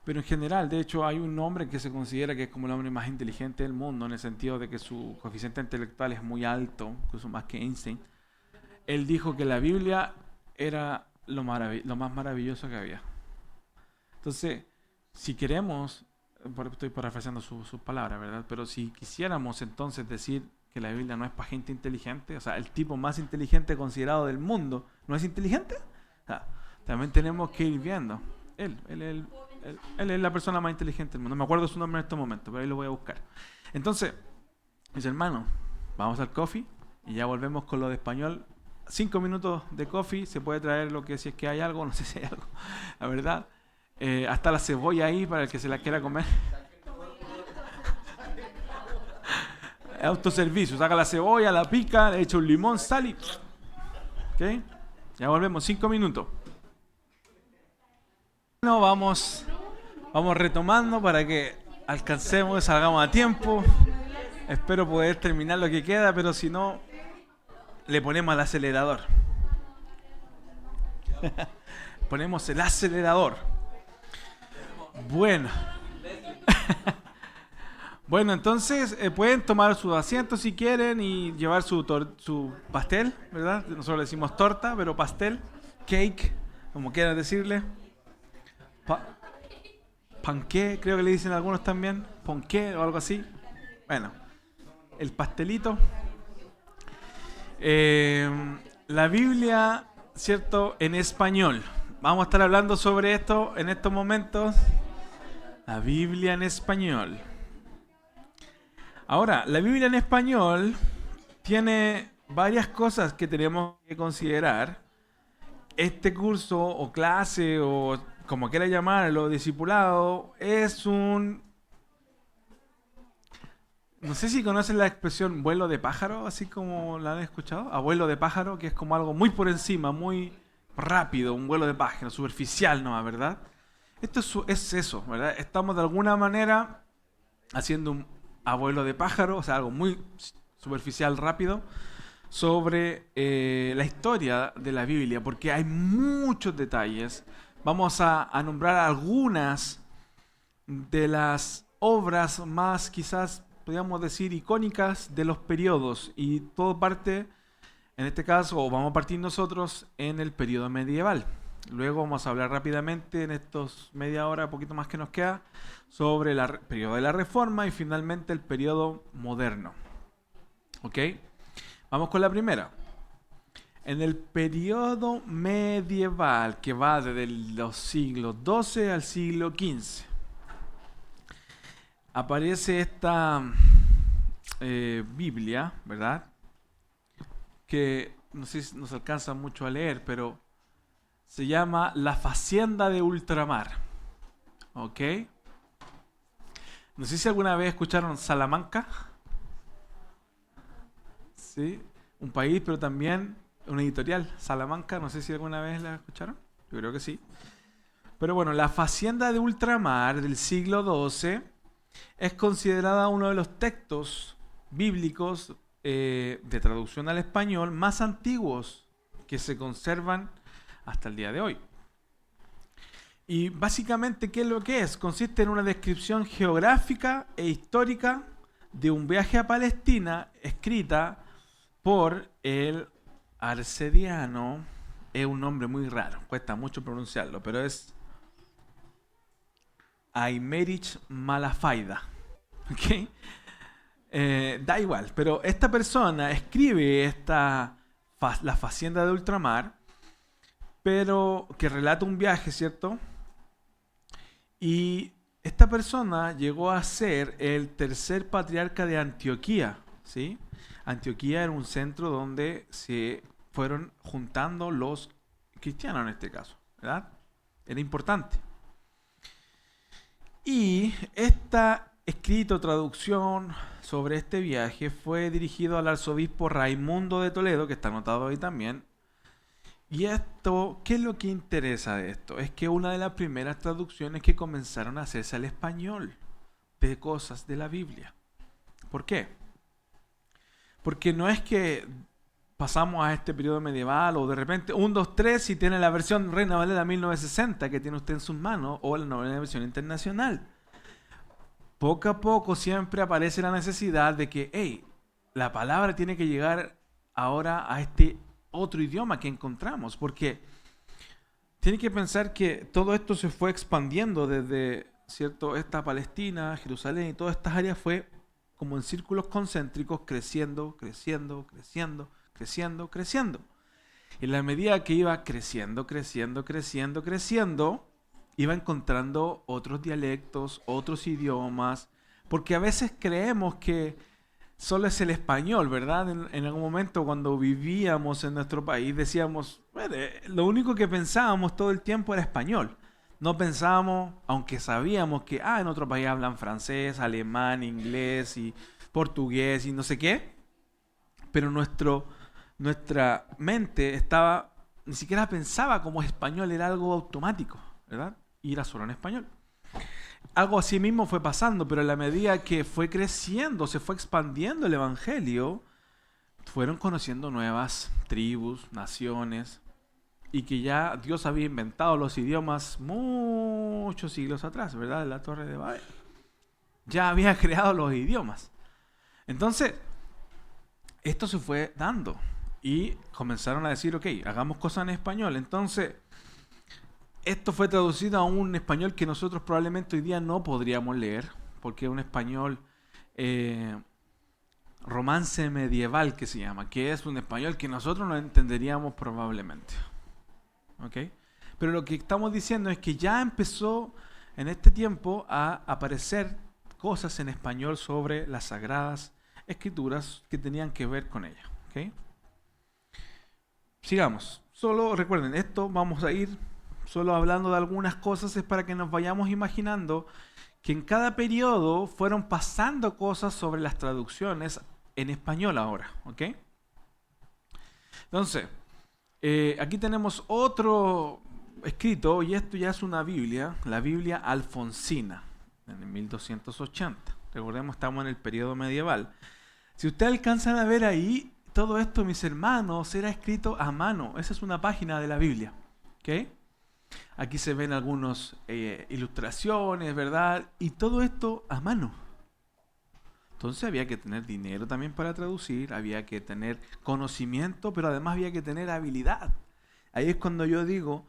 [SPEAKER 1] Pero en general, de hecho, hay un hombre que se considera que es como el hombre más inteligente del mundo, en el sentido de que su coeficiente intelectual es muy alto, incluso más que Einstein. Él dijo que la Biblia era lo más maravilloso que había. Entonces, si queremos, estoy parafraseando sus palabras, ¿verdad? Pero si quisiéramos entonces decir que la Biblia no es para gente inteligente, o sea, el tipo más inteligente considerado del mundo, ¿no es inteligente? O sea, también tenemos que ir viendo. Él Él es la persona más inteligente del mundo. No me acuerdo su nombre en estos momentos, pero ahí lo voy a buscar. Entonces, dice, hermano, vamos al coffee y ya volvemos con lo de español. 5 minutos de coffee, se puede traer lo que si es que hay algo, no sé si hay algo, la verdad. Hasta la cebolla ahí para el que se la quiera comer. Autoservicio, saca la cebolla, la pica, le echa un limón, sal y... ¿Ok? Ya volvemos, 5 minutos. Bueno, vamos retomando para que alcancemos, salgamos a tiempo. Espero poder terminar lo que queda, pero si no, le ponemos al acelerador. Ponemos el acelerador. Bueno. Bueno, entonces pueden tomar su asiento si quieren y llevar su pastel, ¿verdad? Nosotros le decimos torta, pero pastel, cake, como quieran decirle. Panqué, creo que le dicen algunos también, ponqué o algo así. Bueno, el pastelito. La Biblia, ¿cierto? En español. Vamos a estar hablando sobre esto en estos momentos. La Biblia en español. Ahora, la Biblia en español tiene varias cosas que tenemos que considerar. Este curso o clase o como quiera llamarlo, discipulado, es un... No sé si conocen la expresión vuelo de pájaro, así como la han escuchado. Abuelo de pájaro, que es como algo muy por encima, muy rápido, un vuelo de pájaro, superficial, ¿no? ¿Verdad? Esto es eso, ¿verdad? Estamos de alguna manera haciendo un abuelo de pájaro, o sea, algo muy superficial, rápido, sobre la historia de la Biblia, porque hay muchos detalles. Vamos a nombrar algunas de las obras más, quizás, podríamos decir, icónicas de los periodos, y todo parte, en este caso, o vamos a partir nosotros, en el periodo medieval. Luego vamos a hablar rápidamente, en estos media hora, poquito más que nos queda, sobre el periodo de la Reforma y finalmente el periodo moderno. ¿Ok? Vamos con la primera. En el periodo medieval, que va desde los siglos XII al siglo XV, aparece esta Biblia, ¿verdad? Que no sé si nos alcanza mucho a leer, pero se llama La Facienda de Ultramar. ¿Ok? No sé si alguna vez escucharon Salamanca. Sí, un país, pero también una editorial, Salamanca. No sé si alguna vez la escucharon. Yo creo que sí. Pero bueno, La Facienda de Ultramar del siglo XII es considerada uno de los textos bíblicos de traducción al español más antiguos que se conservan hasta el día de hoy. Y básicamente, ¿qué es lo que es? Consiste en una descripción geográfica e histórica de un viaje a Palestina escrita por el arcediano. Es un nombre muy raro, cuesta mucho pronunciarlo, pero es Aymerich Malafaida. ¿Okay? Da igual, pero esta persona escribe La Facienda de Ultramar, pero que relata un viaje, ¿cierto? Y esta persona llegó a ser el tercer patriarca de Antioquía, ¿sí? Antioquía era un centro donde se fueron juntando los cristianos en este caso, ¿verdad? Era importante. Y esta escrito, traducción sobre este viaje fue dirigido al arzobispo Raimundo de Toledo, que está anotado ahí también. Y esto, ¿qué es lo que interesa de esto? Es que una de las primeras traducciones que comenzaron a hacerse al español de cosas de la Biblia. ¿Por qué? Porque no es que pasamos a este periodo medieval o de repente 1, 2, 3 y tiene la versión Reina Valera 1960 que tiene usted en sus manos o la nueva versión internacional. Poco a poco siempre aparece la necesidad de que, hey, la palabra tiene que llegar ahora a este otro idioma que encontramos, porque tiene que pensar que todo esto se fue expandiendo desde, ¿cierto?, esta Palestina, Jerusalén y todas estas áreas fue como en círculos concéntricos creciendo, creciendo, creciendo, creciendo, creciendo. Y en la medida que iba creciendo, creciendo, creciendo, creciendo, iba encontrando otros dialectos, otros idiomas, porque a veces creemos que solo es el español, ¿verdad? En algún momento cuando vivíamos en nuestro país decíamos, "Bueno, lo único que pensábamos todo el tiempo era español. No pensábamos, aunque sabíamos que en otro país hablan francés, alemán, inglés y portugués y no sé qué, pero nuestra mente ni siquiera pensaba como español, era algo automático, ¿verdad? Y era solo en español. Algo así mismo fue pasando, pero en la medida que fue creciendo, se fue expandiendo el evangelio, fueron conociendo nuevas tribus, naciones, y que ya Dios había inventado los idiomas muchos siglos atrás, ¿verdad? En la Torre de Babel. Ya había creado los idiomas. Entonces, esto se fue dando y comenzaron a decir, ok, hagamos cosas en español. Entonces, esto fue traducido a un español que nosotros probablemente hoy día no podríamos leer, porque es un español romance medieval que se llama, que es un español que nosotros no entenderíamos probablemente. ¿Ok? Pero lo que estamos diciendo es que ya empezó en este tiempo a aparecer cosas en español sobre las sagradas escrituras que tenían que ver con ella. ¿Ok? Sigamos. Solo recuerden, esto vamos a ir solo hablando de algunas cosas, es para que nos vayamos imaginando que en cada periodo fueron pasando cosas sobre las traducciones en español ahora. ¿Ok? Entonces, aquí tenemos otro escrito, y esto ya es una Biblia, la Biblia Alfonsina, en el 1280. Recordemos, estamos en el periodo medieval. Si ustedes alcanzan a ver ahí, todo esto, mis hermanos, era escrito a mano. Esa es una página de la Biblia. ¿Ok? Aquí se ven algunas ilustraciones, ¿verdad? Y todo esto a mano. Entonces había que tener dinero también para traducir, había que tener conocimiento, pero además había que tener habilidad. Ahí es cuando yo digo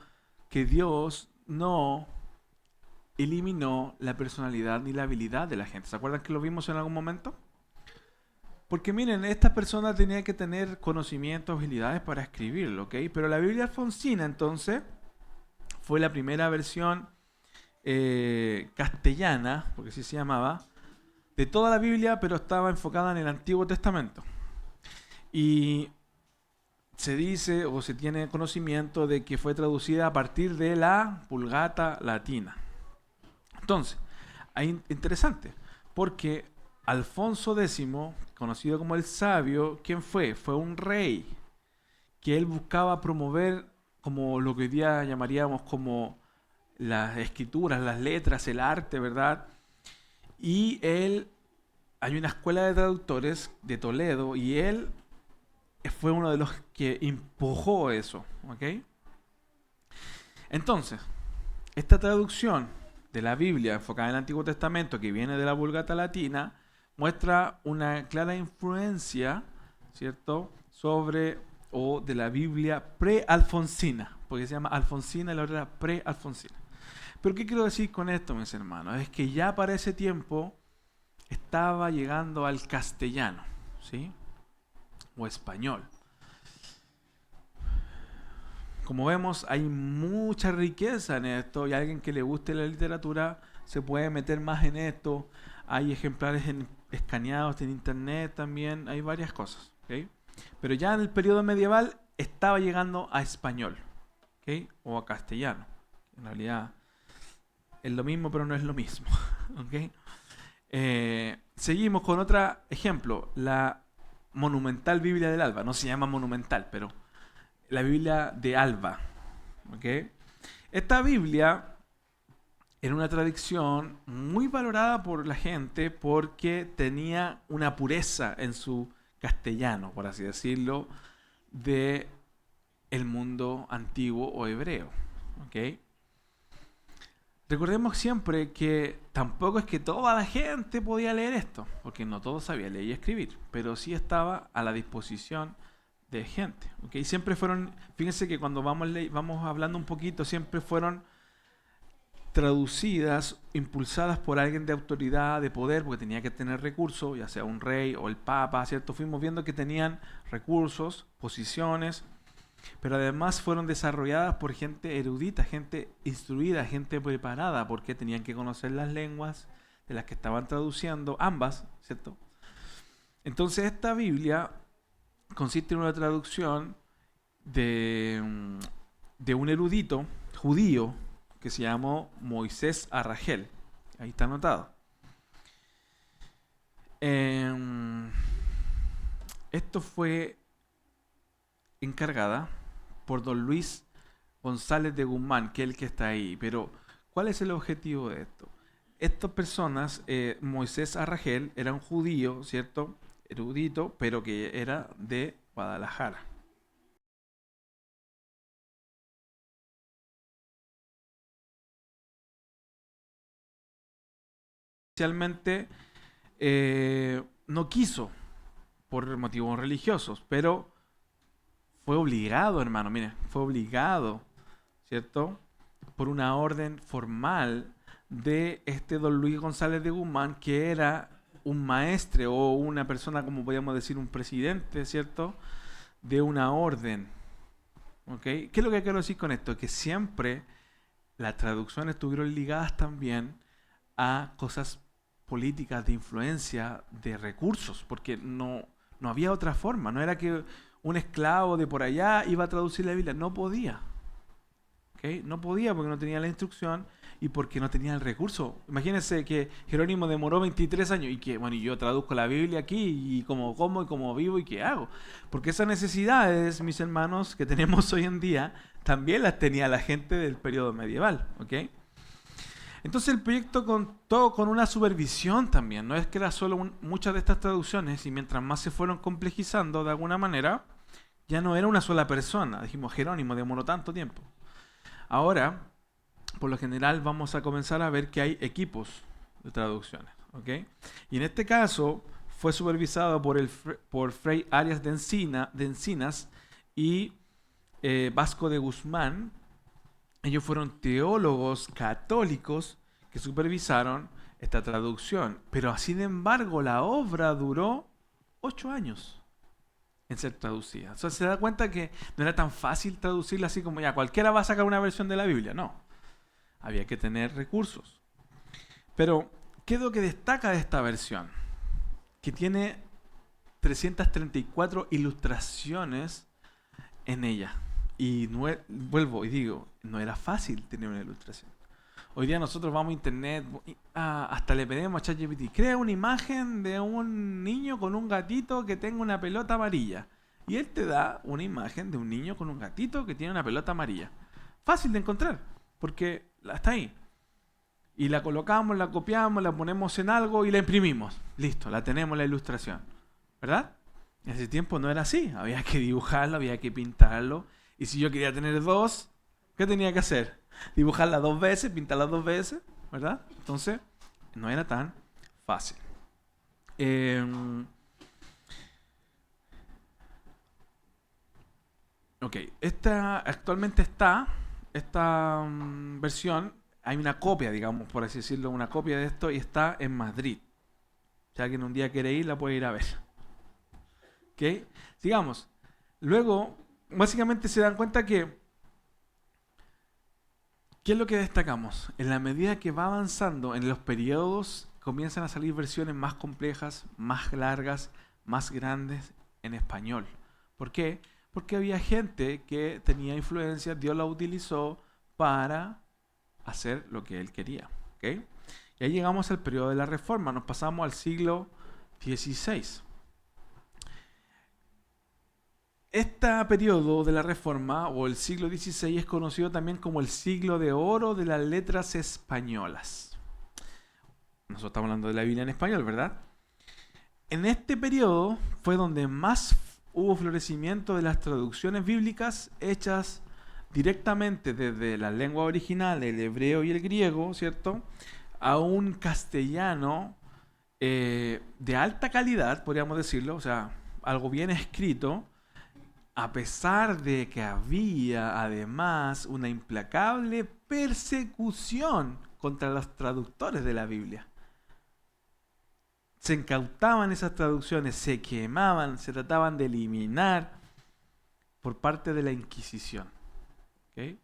[SPEAKER 1] que Dios no eliminó la personalidad ni la habilidad de la gente. ¿Se acuerdan que lo vimos en algún momento? Porque miren, esta persona tenía que tener conocimiento, habilidades para escribirlo, ¿ok? Pero la Biblia Alfonsina, entonces, fue la primera versión castellana, porque así se llamaba, de toda la Biblia, pero estaba enfocada en el Antiguo Testamento. Y se dice o se tiene conocimiento de que fue traducida a partir de la Vulgata latina. Entonces, interesante, porque Alfonso X, conocido como el Sabio, ¿quién fue? Fue un rey que él buscaba promover como lo que hoy día llamaríamos como las escrituras, las letras, el arte, ¿verdad? Y hay una escuela de traductores de Toledo y él fue uno de los que empujó eso, ¿ok? Entonces, esta traducción de la Biblia enfocada en el Antiguo Testamento, que viene de la Vulgata latina, muestra una clara influencia, ¿cierto?, de la Biblia pre-alfonsina, porque se llama Alfonsina y la otra era pre-alfonsina. Pero ¿qué quiero decir con esto, mis hermanos? Es que ya para ese tiempo estaba llegando al castellano, ¿sí?, o español. Como vemos, hay mucha riqueza en esto, y a alguien que le guste la literatura se puede meter más en esto. Hay ejemplares escaneados en internet también, hay varias cosas, ¿okay? Pero ya en el periodo medieval estaba llegando a español, ¿okay?, o a castellano. En realidad es lo mismo, pero no es lo mismo, ¿okay? Seguimos con otro ejemplo, la monumental Biblia del Alba. No se llama monumental, pero la Biblia de Alba, ¿okay? Esta Biblia era una tradición muy valorada por la gente porque tenía una pureza en su castellano, por así decirlo, de el mundo antiguo o hebreo, ¿ok? Recordemos siempre que tampoco es que toda la gente podía leer esto, porque no todos sabían leer y escribir, pero sí estaba a la disposición de gente, ¿ok? Siempre fueron, fíjense que cuando vamos hablando un poquito, siempre fueron traducidas, impulsadas por alguien de autoridad, de poder, porque tenía que tener recursos, ya sea un rey o el papa, ¿cierto? Fuimos viendo que tenían recursos, posiciones, pero además fueron desarrolladas por gente erudita, gente instruida, gente preparada, porque tenían que conocer las lenguas de las que estaban traduciendo, ambas, ¿cierto? Entonces esta Biblia consiste en una traducción de un erudito judío que se llamó Moisés Arragel. Ahí está anotado. Esto fue encargada por don Luis González de Guzmán, que es el que está ahí. Pero, ¿cuál es el objetivo de esto? Estas personas, Moisés Arragel era un judío, ¿cierto? Erudito, pero que era de Guadalajara. Inicialmente no quiso por motivos religiosos, pero fue obligado, hermano, mire, fue obligado, ¿cierto? Por una orden formal de este don Luis González de Guzmán, que era un maestre o una persona, como podríamos decir, un presidente, ¿cierto? De una orden. ¿Ok? ¿Qué es lo que quiero decir con esto? Que siempre las traducciones estuvieron ligadas también a cosas políticas de influencia, de recursos, porque no había otra forma. No era que un esclavo de por allá iba a traducir la Biblia. No podía. ¿Okay? No podía porque no tenía la instrucción y porque no tenía el recurso. Imagínense que Jerónimo demoró 23 años y que, bueno, y yo traduzco la Biblia aquí y cómo como y cómo vivo y qué hago. Porque esas necesidades, mis hermanos, que tenemos hoy en día, también las tenía la gente del periodo medieval. ¿Ok? Entonces el proyecto contó con una supervisión también. No es que era solo muchas de estas traducciones, y mientras más se fueron complejizando de alguna manera, ya no era una sola persona. Dijimos, Jerónimo demoró tanto tiempo. Ahora, por lo general, vamos a comenzar a ver que hay equipos de traducciones. ¿Okay? Y en este caso fue supervisado por Fray Arias de Encinas y Vasco de Guzmán. Ellos fueron teólogos católicos que supervisaron esta traducción. Pero sin embargo, la obra duró 8 años en ser traducida. Entonces se da cuenta que no era tan fácil traducirla así como ya cualquiera va a sacar una versión de la Biblia. No, había que tener recursos. Pero, ¿qué es lo que destaca de esta versión? Que tiene 334 ilustraciones en ella. Y vuelvo y digo, no era fácil tener una ilustración. Hoy día nosotros vamos a internet, hasta le pedimos a ChatGPT, crea una imagen de un niño con un gatito que tenga una pelota amarilla. Y él te da una imagen de un niño con un gatito que tiene una pelota amarilla. Fácil de encontrar, porque está ahí. Y la colocamos, la copiamos, la ponemos en algo y la imprimimos. Listo, la tenemos la ilustración. ¿Verdad? En ese tiempo no era así. Había que dibujarlo, había que pintarlo. Y si yo quería tener dos, ¿qué tenía que hacer? Dibujarla 2 veces, pintarla 2 veces, ¿verdad? Entonces, no era tan fácil. Ok, actualmente esta versión, hay una copia, digamos, por así decirlo, una copia de esto y está en Madrid. Si alguien un día quiere ir, la puede ir a ver. Ok, sigamos. Luego, básicamente se dan cuenta que ¿qué es lo que destacamos? En la medida que va avanzando en los periodos, comienzan a salir versiones más complejas, más largas, más grandes en español. ¿Por qué? Porque había gente que tenía influencia, Dios la utilizó para hacer lo que él quería. ¿Okay? Y ahí llegamos al periodo de la Reforma, nos pasamos al siglo XVI. Este periodo de la Reforma, o el siglo XVI, es conocido también como el siglo de oro de las letras españolas. Nosotros estamos hablando de la Biblia en español, ¿verdad? En este periodo fue donde más hubo florecimiento de las traducciones bíblicas hechas directamente desde la lengua original, el hebreo y el griego, ¿cierto?, a un castellano de alta calidad, podríamos decirlo, o sea, algo bien escrito, a pesar de que había además una implacable persecución contra los traductores de la Biblia. Se incautaban esas traducciones, se quemaban, se trataban de eliminar, por parte de la Inquisición. ¿Ok?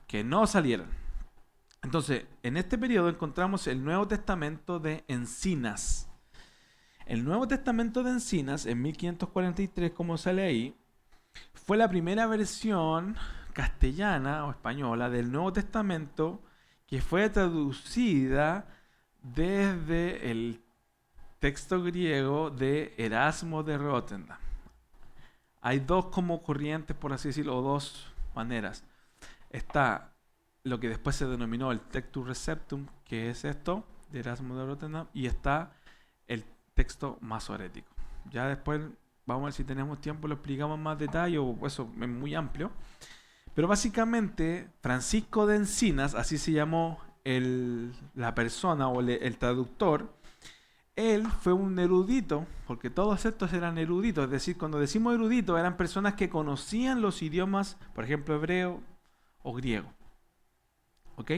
[SPEAKER 1] Que no salieran. Entonces, en este periodo encontramos el Nuevo Testamento de Encinas. El Nuevo Testamento de Encinas, en 1543, como sale ahí, fue la primera versión castellana o española del Nuevo Testamento que fue traducida desde el texto griego de Erasmo de Róterdam. Hay dos como corrientes, por así decirlo, o dos maneras. Está lo que después se denominó el Textus Receptum, que es esto, de Erasmo de Róterdam, y está el texto masorético. Ya después vamos a ver si tenemos tiempo, lo explicamos en más detalle, o eso es muy amplio. Pero básicamente, Francisco de Encinas, así se llamó la persona o el traductor, él fue un erudito, porque todos estos eran eruditos, es decir, cuando decimos erudito, eran personas que conocían los idiomas, por ejemplo, hebreo o griego. ¿Ok?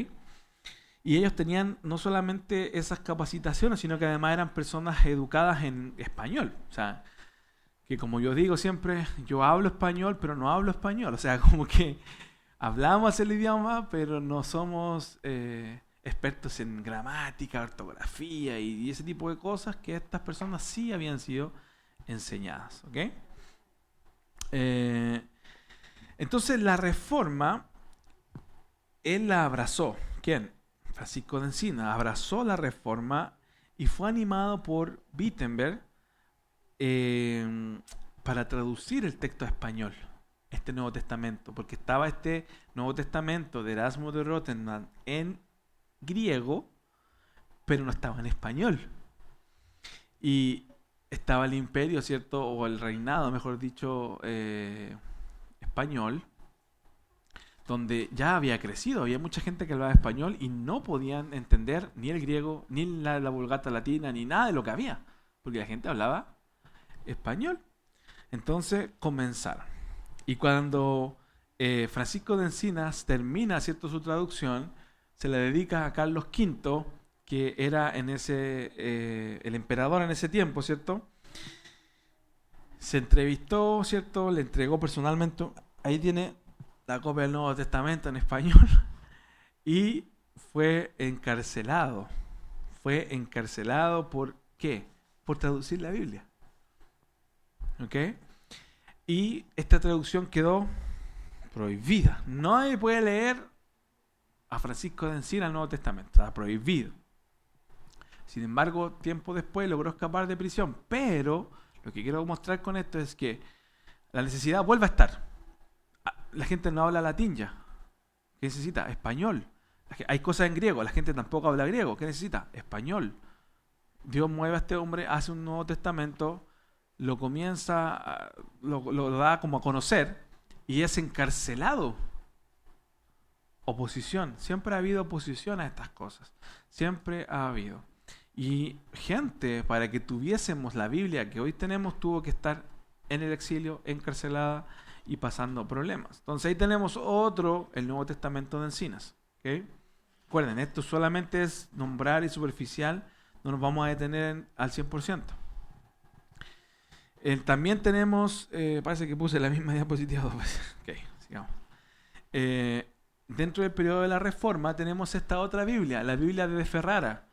[SPEAKER 1] Y ellos tenían no solamente esas capacitaciones, sino que además eran personas educadas en español. O sea, que como yo digo siempre, yo hablo español, pero no hablo español. O sea, como que hablamos el idioma, pero no somos expertos en gramática, ortografía y ese tipo de cosas que estas personas sí habían sido enseñadas. ¿Ok? Entonces la Reforma, él la abrazó. ¿Quién? Francisco de Encinas abrazó la Reforma y fue animado por Wittenberg para traducir el texto a español, este Nuevo Testamento, porque estaba este Nuevo Testamento de Erasmo de Róterdam en griego, pero no estaba en español. Y estaba el imperio, ¿cierto? O el reinado, mejor dicho, español, donde ya había crecido, había mucha gente que hablaba español y no podían entender ni el griego, ni la Vulgata latina, ni nada de lo que había, porque la gente hablaba español. Entonces comenzaron. Y cuando Francisco de Encinas termina, ¿cierto?, su traducción, se la dedica a Carlos V, que era el emperador en ese tiempo, ¿cierto? Se entrevistó, ¿cierto? Le entregó personalmente, ahí tiene la copia del Nuevo Testamento en español, y fue encarcelado. Fue encarcelado ¿por qué? Por traducir la Biblia. ¿Ok? Y esta traducción quedó prohibida. Nadie puede leer a Francisco de Encinas el Nuevo Testamento. Está prohibido. Sin embargo, tiempo después logró escapar de prisión. Pero lo que quiero mostrar con esto es que la necesidad vuelve a estar. La gente no habla latín ya. ¿Qué necesita? Español. Hay cosas en griego. La gente tampoco habla griego. ¿Qué necesita? Español. Dios mueve a este hombre, hace un Nuevo Testamento, lo comienza, lo da como a conocer y es encarcelado. Oposición. Siempre ha habido oposición a estas cosas. Siempre ha habido. Y gente, para que tuviésemos la Biblia que hoy tenemos, tuvo que estar en el exilio, encarcelada y pasando problemas. Entonces ahí tenemos el Nuevo Testamento de Encinas. ¿Okay? Recuerden, esto solamente es nombrar y superficial, no nos vamos a detener al 100%. También tenemos, parece que puse la misma diapositiva dos veces. Ok, sigamos. Dentro del periodo de la Reforma tenemos esta otra Biblia, la Biblia de Ferrara,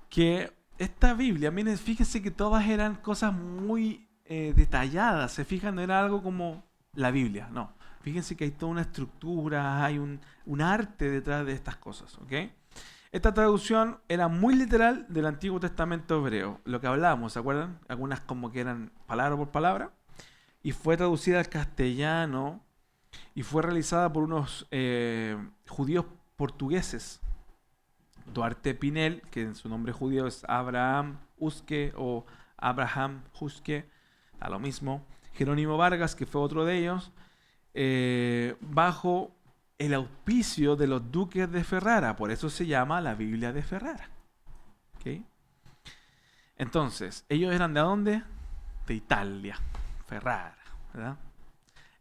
[SPEAKER 1] que esta Biblia, miren, fíjense que todas eran cosas muy detalladas, se fijan, no era algo como la Biblia, no. Fíjense que hay toda una estructura, hay un arte detrás de estas cosas, ¿ok? Esta traducción era muy literal del Antiguo Testamento hebreo, lo que hablábamos, ¿se acuerdan? Algunas como que eran palabra por palabra, y fue traducida al castellano y fue realizada por unos judíos portugueses. Duarte Pinel, que en su nombre judío es Abraham Huske o Abraham Huske, a lo mismo. Jerónimo Vargas, que fue otro de ellos, bajo el auspicio de los duques de Ferrara. Por eso se llama la Biblia de Ferrara. ¿Okay? Entonces, ¿ellos eran de dónde? De Italia. Ferrara, ¿verdad?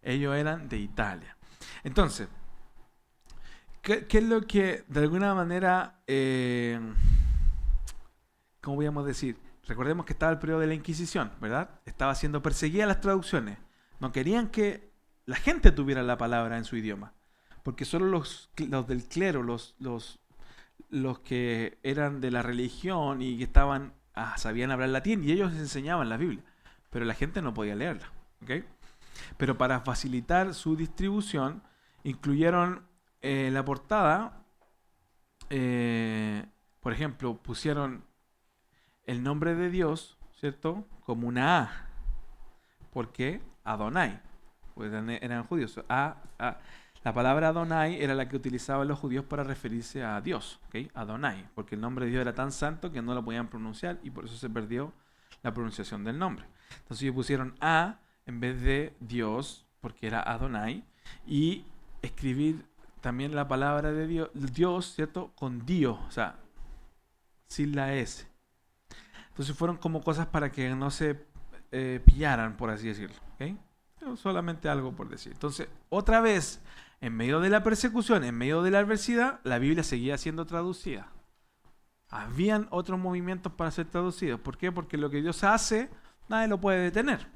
[SPEAKER 1] Ellos eran de Italia. Entonces, ¿qué es lo que de alguna manera, cómo podríamos decir? Recordemos que estaba el periodo de la Inquisición, ¿verdad? Estaba siendo perseguida las traducciones. No querían que la gente tuviera la palabra en su idioma. Porque solo los del clero, los que eran de la religión y que estaban, sabían hablar latín, y ellos enseñaban la Biblia. Pero la gente no podía leerla. ¿Okay? Pero para facilitar su distribución, incluyeron en la portada, por ejemplo, pusieron el nombre de Dios, ¿cierto? Como una A. ¿Por qué? Adonai. Pues eran judíos. La palabra Adonai era la que utilizaban los judíos para referirse a Dios. ¿Okay? Adonai. Porque el nombre de Dios era tan santo que no lo podían pronunciar y por eso se perdió la pronunciación del nombre. Entonces ellos pusieron A en vez de Dios, porque era Adonai, y escribir también la palabra de Dios, ¿cierto? Con Dio, o sea, sin la S. Entonces fueron como cosas para que no se pillaran, por así decirlo. ¿Okay? Pero solamente algo por decir. Entonces, otra vez, en medio de la persecución, en medio de la adversidad, la Biblia seguía siendo traducida. Habían otros movimientos para ser traducidos. ¿Por qué? Porque lo que Dios hace, nadie lo puede detener.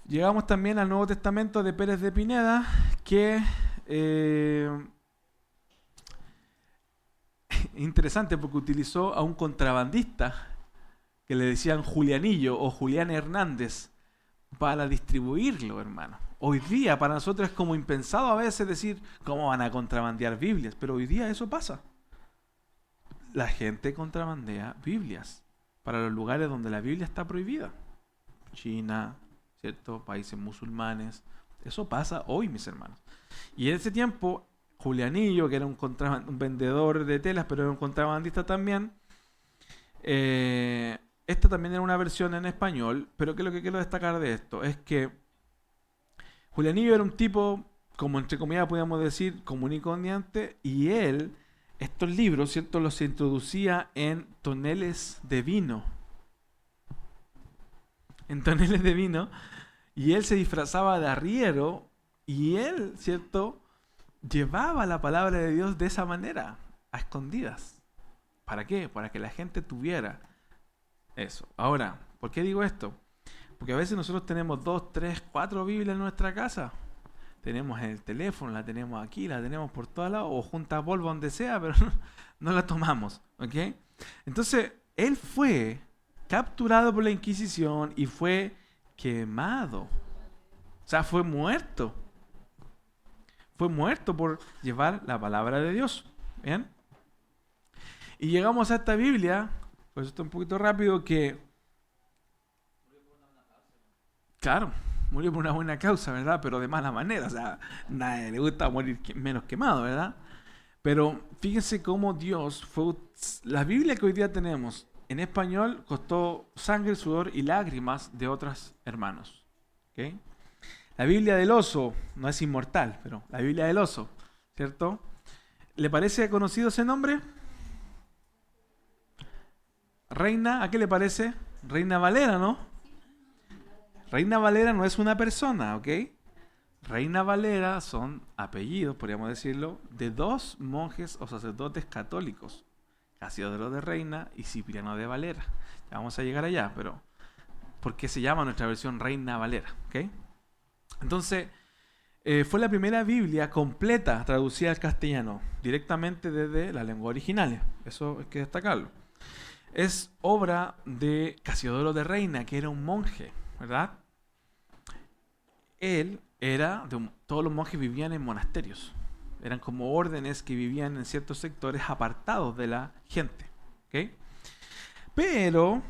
[SPEAKER 1] Llegamos también al Nuevo Testamento de Pérez de Pineda, que interesante porque utilizó a un contrabandista que le decían Julianillo o Julián Hernández para distribuirlo, hermano. Hoy día para nosotros es como impensado a veces decir cómo van a contrabandear Biblias, pero hoy día eso pasa. La gente contrabandea Biblias para los lugares donde la Biblia está prohibida. China, ¿cierto? Países musulmanes. Eso pasa hoy, mis hermanos. Y en ese tiempo, Julianillo, que era un vendedor de telas, pero era un contrabandista también, esta también era una versión en español, pero que lo que quiero destacar de esto es que Julianillo era un tipo, como entre comillas podríamos decir, común y corriente, y él, estos libros, ¿cierto?, los introducía en toneles de vino. En toneles de vino, y él se disfrazaba de arriero, y él, ¿cierto?, llevaba la palabra de Dios de esa manera, a escondidas. ¿Para qué? Para que la gente tuviera eso. Ahora, ¿por qué digo esto? Porque a veces nosotros tenemos 2, 3, 4 Biblias en nuestra casa. Tenemos en el teléfono, la tenemos aquí, la tenemos por todos lados, o junta polvo donde sea, pero no la tomamos. ¿Ok? Entonces, él fue capturado por la Inquisición y fue quemado. O sea, fue muerto. Fue muerto por llevar la palabra de Dios. ¿Bien? Y llegamos a esta Biblia, pues esto un poquito rápido, que claro, murió por una buena causa, ¿verdad? Pero de mala manera, o sea, nadie le gusta morir menos quemado, ¿verdad? Pero fíjense cómo Dios fue... La Biblia que hoy día tenemos en español costó sangre, sudor y lágrimas de otros hermanos. ¿Okay? La Biblia del oso no es inmortal, pero la Biblia del oso, ¿cierto? ¿Le parece conocido ese nombre? Reina, ¿a qué le parece? Reina Valera, ¿no? Reina Valera no es una persona, ¿ok? Reina Valera son apellidos, podríamos decirlo, de 2 monjes o sacerdotes católicos. Casiodoro de Reina y Cipriano de Valera. Ya vamos a llegar allá, pero ¿por qué se llama nuestra versión Reina Valera? ¿Ok? Entonces, fue la primera Biblia completa traducida al castellano, directamente desde la lengua original. Eso hay que destacarlo. Es obra de Casiodoro de Reina, que era un monje, ¿verdad? Él era, todos los monjes vivían en monasterios. Eran como órdenes que vivían en ciertos sectores apartados de la gente. ¿Okay? Pero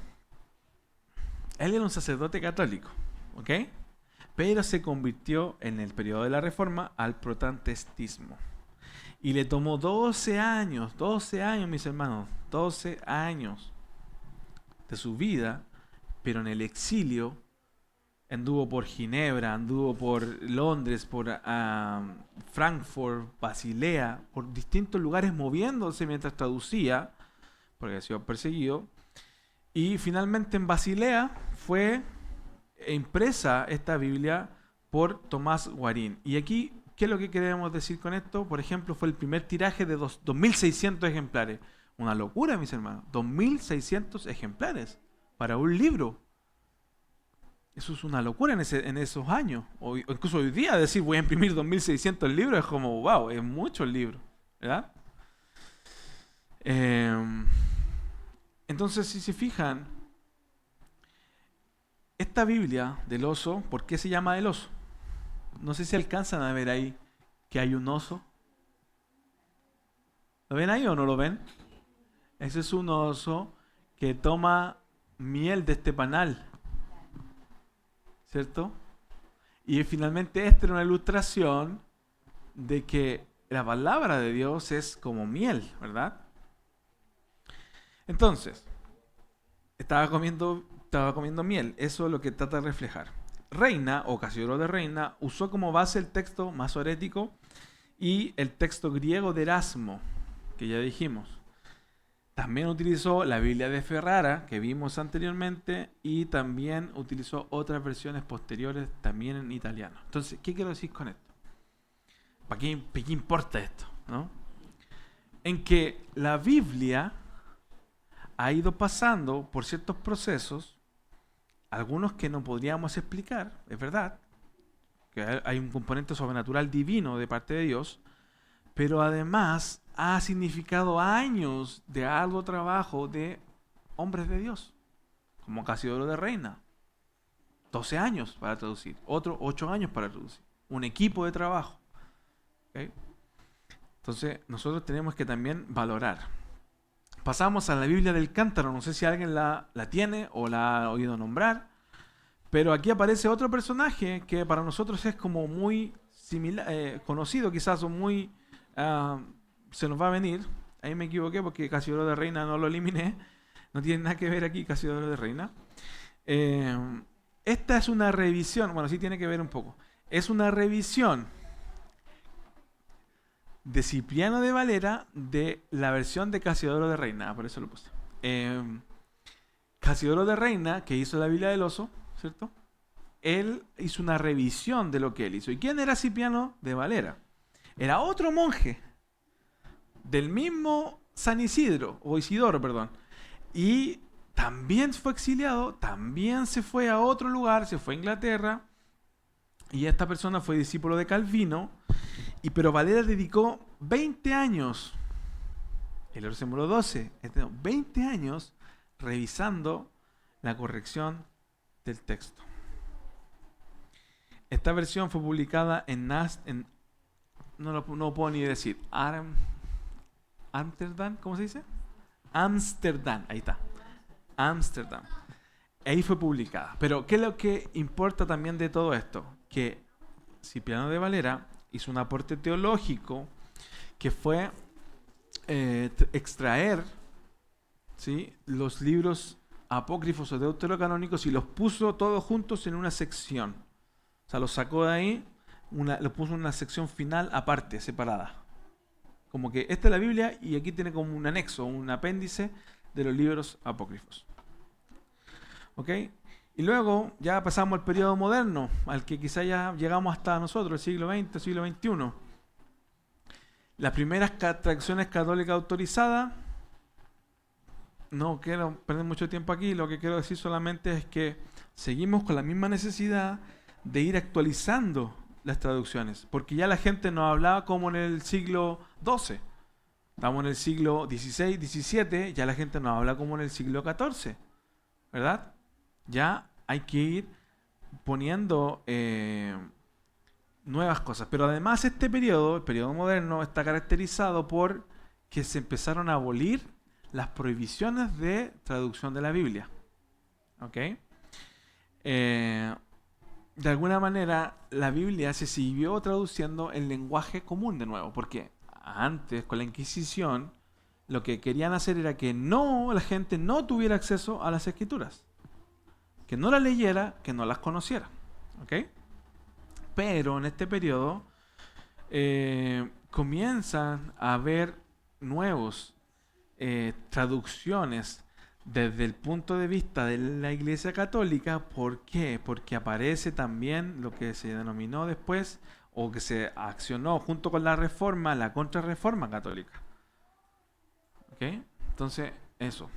[SPEAKER 1] él era un sacerdote católico. ¿Ok? Pero se convirtió en el periodo de la Reforma al protestantismo. Y le tomó 12 años, mis hermanos, 12 años de su vida, pero en el exilio. Anduvo por Ginebra, anduvo por Londres, por Frankfurt, Basilea, por distintos lugares moviéndose mientras traducía, porque había sido perseguido. Y finalmente en Basilea fue impresa esta Biblia por Tomás Guarín. Y aquí, ¿qué es lo que queremos decir con esto? Por ejemplo, fue el primer tiraje de 2.600 ejemplares. Una locura, mis hermanos. 2.600 ejemplares para un libro. Eso es una locura en esos años. O incluso hoy día decir voy a imprimir 2.600 libros es como, wow, es muchos libros, ¿verdad? Entonces, si se fijan, esta Biblia del oso, ¿por qué se llama el oso? No sé si alcanzan a ver ahí que hay un oso. ¿Lo ven ahí o no lo ven? Ese es un oso que toma miel de este panal, ¿cierto? Y finalmente esta era una ilustración de que la palabra de Dios es como miel, ¿verdad? Entonces, estaba comiendo miel, eso es lo que trata de reflejar. Reina, o Casiodoro de Reina, usó como base el texto masorético y el texto griego de Erasmo, que ya dijimos. También utilizó la Biblia de Ferrara, que vimos anteriormente, y también utilizó otras versiones posteriores, también en italiano. Entonces, ¿qué quiero decir con esto? ¿Para qué importa esto? ¿No? En que la Biblia ha ido pasando por ciertos procesos, algunos que no podríamos explicar, es verdad, que hay un componente sobrenatural divino de parte de Dios, pero además ha significado años de arduo trabajo de hombres de Dios, como Casiodoro de Reina, 12 años para traducir, otro 8 años para traducir, un equipo de trabajo. ¿Okay? Entonces nosotros tenemos que también valorar. Pasamos a la Biblia del Cántaro, no sé si alguien la tiene o la ha oído nombrar, pero aquí aparece otro personaje que para nosotros es como muy similar, conocido quizás o muy... se nos va a venir, ahí me equivoqué porque Casiodoro de Reina no lo eliminé, no tiene nada que ver aquí Casiodoro de Reina. Esta es una revisión, bueno, sí tiene que ver un poco, es una revisión de Cipriano de Valera de la versión de Casiodoro de Reina, por eso lo puse. Casiodoro de Reina, que hizo la Biblia del oso, ¿cierto? Él hizo una revisión de lo que él hizo. ¿Y quién era Cipriano de Valera? Era otro monje del mismo San Isidro, o Isidoro, perdón. Y también fue exiliado, también se fue a otro lugar, se fue a Inglaterra. Y esta persona fue discípulo de Calvino. Pero Valera dedicó 20 años, el otro se murió 12, 20 años revisando la corrección del texto. Esta versión fue publicada no puedo ni decir, Amsterdam, ¿cómo se dice? Amsterdam, ahí está, Amsterdam. Ahí fue publicada. Pero ¿qué es lo que importa también de todo esto? Que Cipriano de Valera hizo un aporte teológico que fue extraer, ¿sí?, los libros apócrifos o deuterocanónicos y los puso todos juntos en una sección. O sea, los sacó de ahí, los puso en una sección final aparte, separada. Como que esta es la Biblia y aquí tiene como un anexo, un apéndice de los libros apócrifos. ¿Ok? Y luego ya pasamos al periodo moderno, al que quizá ya llegamos hasta nosotros, el siglo XX, siglo XXI. Las primeras traducciones católicas autorizadas, no quiero perder mucho tiempo aquí, lo que quiero decir solamente es que seguimos con la misma necesidad de ir actualizando las traducciones, porque ya la gente no hablaba como en el siglo XII. Estamos en el siglo XVI, XVII, ya la gente no habla como en el siglo XIV, ¿verdad? Ya hay que ir poniendo nuevas cosas. Pero además este periodo, el periodo moderno, está caracterizado por que se empezaron a abolir las prohibiciones de traducción de la Biblia. ¿Ok? De alguna manera, la Biblia se siguió traduciendo en lenguaje común de nuevo, porque antes, con la Inquisición, lo que querían hacer era que la gente no tuviera acceso a las Escrituras. Que no las leyera, que no las conociera. ¿Ok? Pero en este periodo comienzan a haber nuevos traducciones desde el punto de vista de la Iglesia Católica. ¿Por qué? Porque aparece también lo que se denominó después, o que se accionó junto con la Reforma, la Contrarreforma Católica. ¿Ok? Entonces, eso.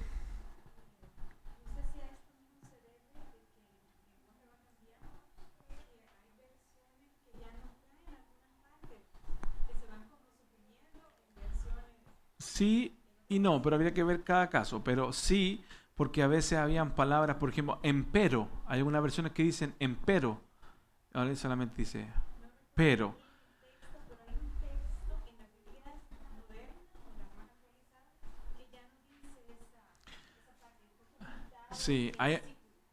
[SPEAKER 1] sí y no, pero habría que ver cada caso. Pero sí, porque a veces habían palabras, por ejemplo, empero. Hay algunas versiones que dicen empero. Ahora solamente dice pero. Sí, hay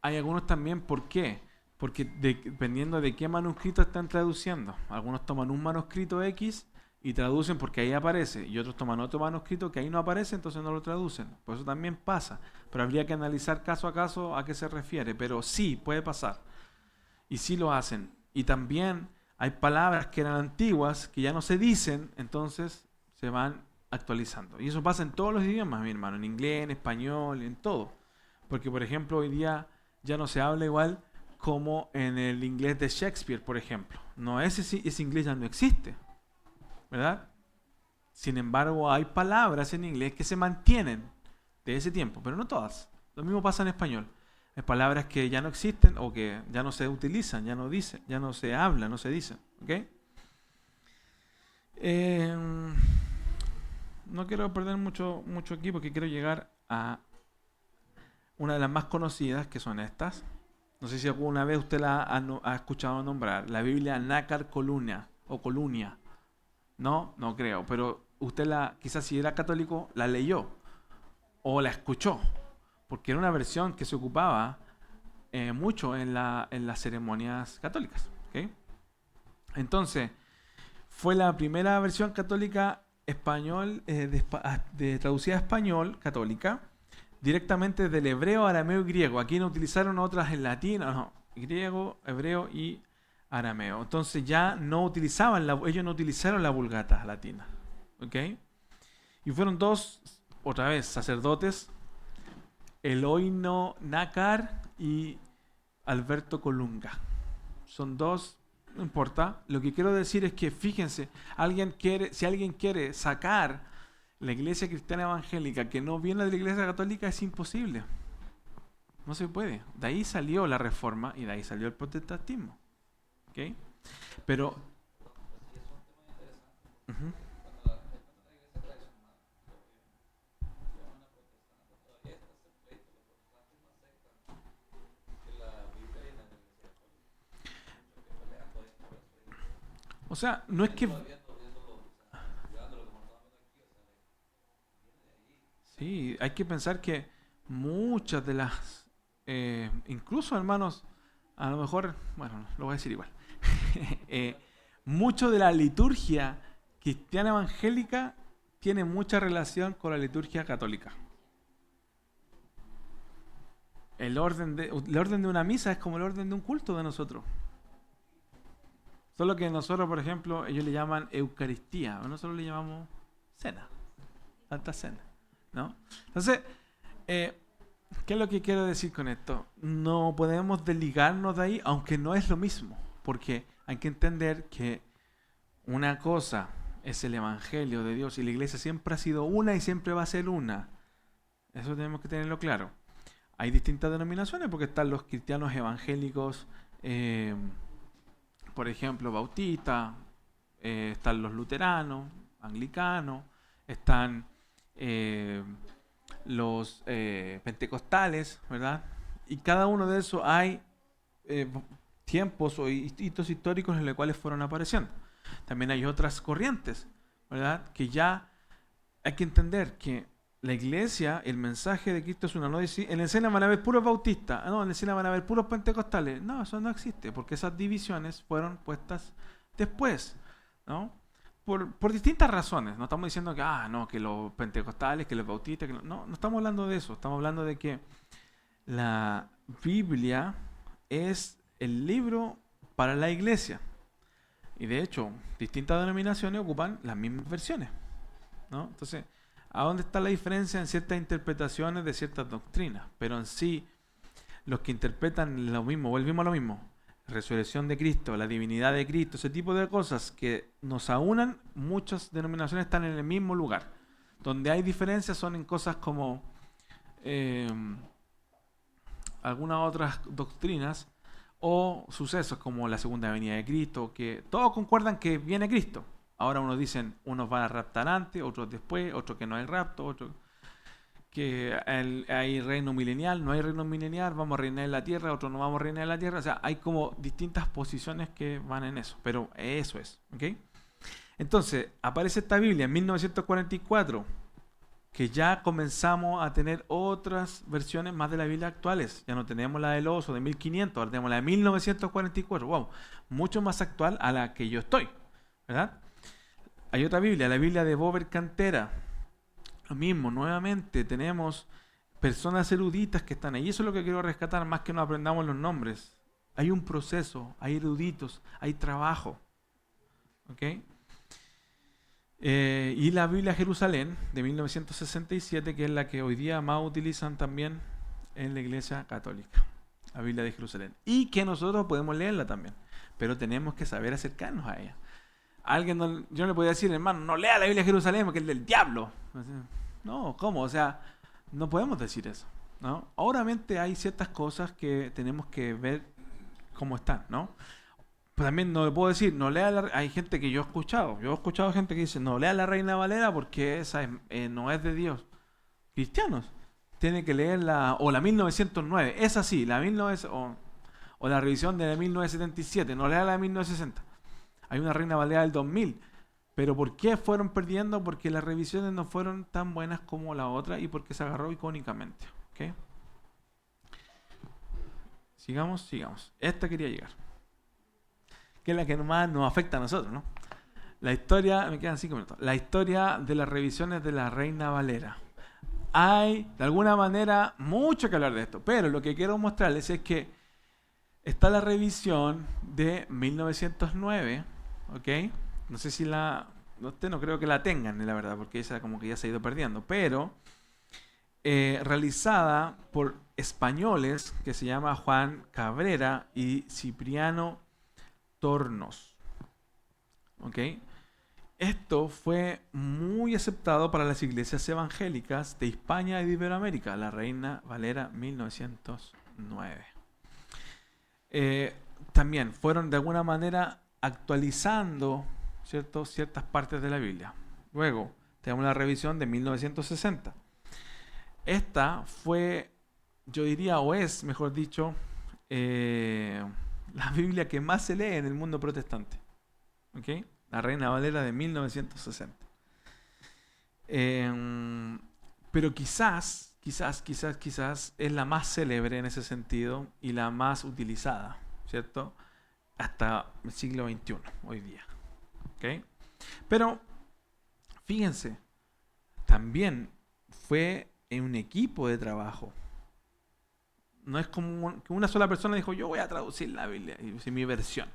[SPEAKER 1] algunos también, ¿por qué? Porque dependiendo de qué manuscrito están traduciendo. Algunos toman un manuscrito X y traducen porque ahí aparece, y otros toman otro manuscrito que ahí no aparece, entonces no lo traducen. Por eso también pasa. Pero habría que analizar caso a caso a qué se refiere. Pero sí, puede pasar. Y sí lo hacen. Y también hay palabras que eran antiguas, que ya no se dicen, entonces se van actualizando. Y eso pasa en todos los idiomas, mi hermano, en inglés, en español, en todo. Porque, por ejemplo, hoy día ya no se habla igual como en el inglés de Shakespeare, por ejemplo. No, ese inglés ya no existe, ¿verdad? Sin embargo, hay palabras en inglés que se mantienen de ese tiempo, pero no todas. Lo mismo pasa en español. Hay palabras que ya no existen o que ya no se utilizan, ya no dicen, ya no se habla, no se dicen. ¿Ok? No quiero perder mucho aquí porque quiero llegar a una de las más conocidas, que son estas. No sé si alguna vez usted la ha escuchado nombrar. La Biblia Nácar Colunia o Colunia. No, no creo. Pero usted quizás si era católico, la leyó o la escuchó. Porque era una versión que se ocupaba mucho en las ceremonias católicas. ¿Okay? Entonces, fue la primera versión católica español, traducida a español, católica, directamente del hebreo, arameo y griego. Aquí no utilizaron otras en latín, no, griego, hebreo y arameo. Entonces ya no utilizaban, ellos no utilizaron la Vulgata latina. ¿Ok? Y fueron dos, otra vez, sacerdotes, Eloíno Nácar y Alberto Colunga. Son dos, no importa. Lo que quiero decir es que, fíjense, si alguien quiere sacar la iglesia cristiana evangélica que no viene de la iglesia católica, es imposible. No se puede. De ahí salió la reforma y de ahí salió el protestantismo. ¿Ok? Pero... Uh-huh. O sea, no es que... Sí, hay que pensar que muchas de las... incluso, hermanos, a lo mejor... Bueno, lo voy a decir igual. Mucho de la liturgia cristiana evangélica tiene mucha relación con la liturgia católica. El orden de una misa es como el orden de un culto de nosotros. Solo que nosotros, por ejemplo, ellos le llaman Eucaristía, nosotros le llamamos cena, Santa Cena, ¿no? Entonces, ¿qué es lo que quiero decir con esto? No podemos desligarnos de ahí, aunque no es lo mismo, porque hay que entender que una cosa es el Evangelio de Dios y la iglesia siempre ha sido una y siempre va a ser una. Eso tenemos que tenerlo claro. Hay distintas denominaciones porque están los cristianos evangélicos, por ejemplo, bautistas, están los luteranos, anglicanos, están los pentecostales, ¿verdad? Y cada uno de esos hay tiempos o hitos históricos en los cuales fueron apareciendo. También hay otras corrientes, ¿verdad? Que ya hay que entender que la iglesia, el mensaje de Cristo es una. No decir, en la escena van a haber puros bautistas, no, en la escena van a haber puros pentecostales. No, eso no existe, porque esas divisiones fueron puestas después, ¿no? Por distintas razones. No estamos diciendo que, no, que los pentecostales, que los bautistas, no estamos hablando de eso. Estamos hablando de que la Biblia es el libro para la iglesia. Y de hecho, distintas denominaciones ocupan las mismas versiones, ¿no? Entonces, ¿a dónde está la diferencia en ciertas interpretaciones de ciertas doctrinas? Pero en sí, los que interpretan lo mismo, volvimos a lo mismo, resurrección de Cristo, la divinidad de Cristo, ese tipo de cosas que nos aunan, muchas denominaciones están en el mismo lugar. Donde hay diferencias son en cosas como algunas otras doctrinas o sucesos como la segunda venida de Cristo, que todos concuerdan que viene Cristo, Ahora unos dicen, unos van a raptar antes, otros después, otros que no hay rapto, otros que hay reino milenial, no hay reino milenial, vamos a reinar en la tierra, otros no vamos a reinar en la tierra. O sea, hay como distintas posiciones que van en eso, pero eso es, ¿ok? Entonces, aparece esta Biblia en 1944, que ya comenzamos a tener otras versiones más de la Biblia actuales. Ya no tenemos la del oso de 1500, ahora tenemos la de 1944. Wow, mucho más actual a la que yo estoy, ¿verdad? Hay otra Biblia, la Biblia de Bober Cantera. Lo mismo, nuevamente tenemos personas eruditas que están ahí. Eso es lo que quiero rescatar, más que no aprendamos los nombres. Hay un proceso, hay eruditos, hay trabajo. ¿Ok? Y la Biblia Jerusalén de 1967, que es la que hoy día más utilizan también en la Iglesia Católica, la Biblia de Jerusalén, y que nosotros podemos leerla también, pero tenemos que saber acercarnos a ella. Alguien yo no le podía decir, hermano, no lea la Biblia de Jerusalén porque es del diablo. No, ¿cómo? O sea, no podemos decir eso, ¿no? Obviamente hay ciertas cosas que tenemos que ver cómo están, ¿no? Pero también no le puedo decir, no lea hay gente que yo he escuchado gente que dice, no lea la Reina Valera porque esa no es de Dios. Cristianos tienen que leer o la 1909, es así, la 1900, o la revisión de la 1977, no lea la de 1960. Hay una Reina Valera del 2000, pero ¿por qué fueron perdiendo? Porque las revisiones no fueron tan buenas como la otra y porque se agarró icónicamente, ¿ok? Sigamos. Esta quería llegar, que es la que más nos afecta a nosotros, ¿no? La historia, me quedan 5 minutos. La historia de las revisiones de la Reina Valera. Hay, de alguna manera, mucho que hablar de esto, pero lo que quiero mostrarles es que está la revisión de 1909, ¿ok? No sé si no creo que la tengan, la verdad, porque esa como que ya se ha ido perdiendo, pero realizada por españoles que se llama Juan Cabrera y Cipriano Tornos. ¿Ok? Esto fue muy aceptado para las iglesias evangélicas de España y de Iberoamérica, la Reina Valera 1909. También fueron de alguna manera actualizando, ¿cierto?, ciertas partes de la Biblia. Luego tenemos la revisión de 1960. Esta fue, yo diría, o es, mejor dicho, la Biblia que más se lee en el mundo protestante. ¿Ok? La Reina Valera de 1960. Pero quizás es la más célebre en ese sentido y la más utilizada, ¿cierto? Hasta el siglo XXI, hoy día. ¿Ok? Pero, fíjense, también fue en un equipo de trabajo. No es como que una sola persona dijo, yo voy a traducir la Biblia, y mi versión.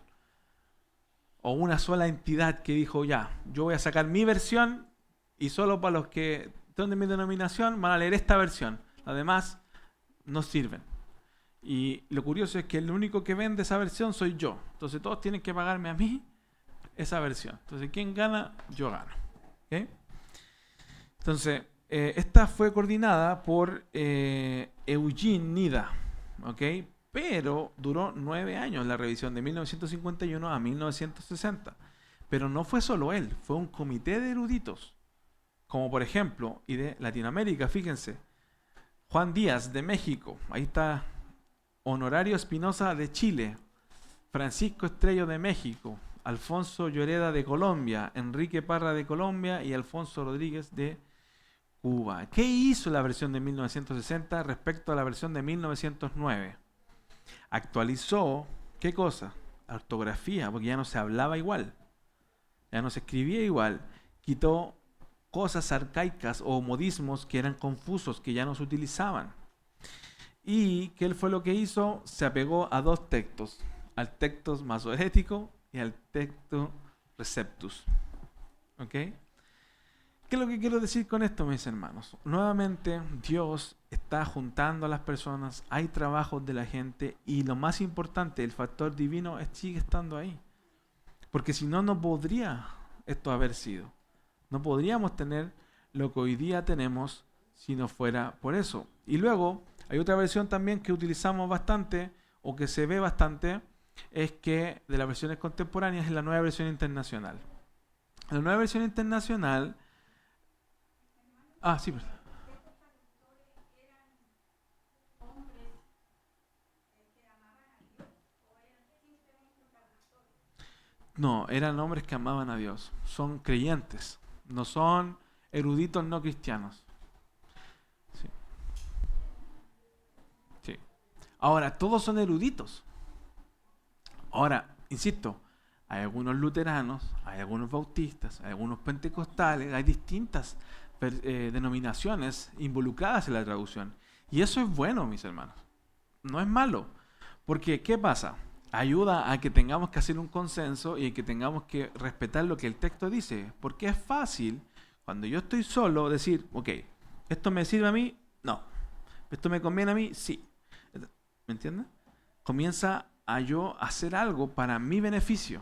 [SPEAKER 1] O una sola entidad que dijo, ya, yo voy a sacar mi versión y solo para los que son de mi denominación van a leer esta versión. Las demás no sirven. Y lo curioso es que el único que vende esa versión soy yo. Entonces todos tienen que pagarme a mí esa versión. Entonces, ¿quién gana? Yo gano. ¿Okay? Entonces, esta fue coordinada por Eugene Nida. ¿Ok? Pero duró 9 años la revisión, de 1951 a 1960. Pero no fue solo él, fue un comité de eruditos. Como por ejemplo, y de Latinoamérica, fíjense, Juan Díaz de México, ahí está Honorario Espinosa de Chile, Francisco Estrello de México, Alfonso Lloreda de Colombia, Enrique Parra de Colombia y Alfonso Rodríguez de Cuba. ¿Qué hizo la versión de 1960 respecto a la versión de 1909? Actualizó, ¿qué cosa? La ortografía, porque ya no se hablaba igual, ya no se escribía igual. Quitó cosas arcaicas o modismos que eran confusos, que ya no se utilizaban. ¿Y qué fue lo que hizo? Se apegó a 2 textos, al texto masorético y al texto receptus. ¿Ok? ¿Qué es lo que quiero decir con esto, mis hermanos? Nuevamente, Dios está juntando a las personas, hay trabajos de la gente y lo más importante, el factor divino sigue estando ahí. Porque si no, no podría esto haber sido. No podríamos tener lo que hoy día tenemos si no fuera por eso. Y luego, hay otra versión también que utilizamos bastante, o que se ve bastante, es que de las versiones contemporáneas es la nueva versión internacional. La Nueva Versión Internacional... Ah, sí, perdón. No, eran hombres que amaban a Dios. Son creyentes. No son eruditos no cristianos. Sí. Sí. Ahora, todos son eruditos. Ahora, insisto, hay algunos luteranos, hay algunos bautistas, hay algunos pentecostales, hay distintas denominaciones involucradas en la traducción. Y eso es bueno, mis hermanos. No es malo. Porque, ¿qué pasa? Ayuda a que tengamos que hacer un consenso y a que tengamos que respetar lo que el texto dice. Porque es fácil, cuando yo estoy solo, decir, ok, ¿esto me sirve a mí? No. ¿Esto me conviene a mí? Sí. ¿Me entiendes? Comienza a yo hacer algo para mi beneficio.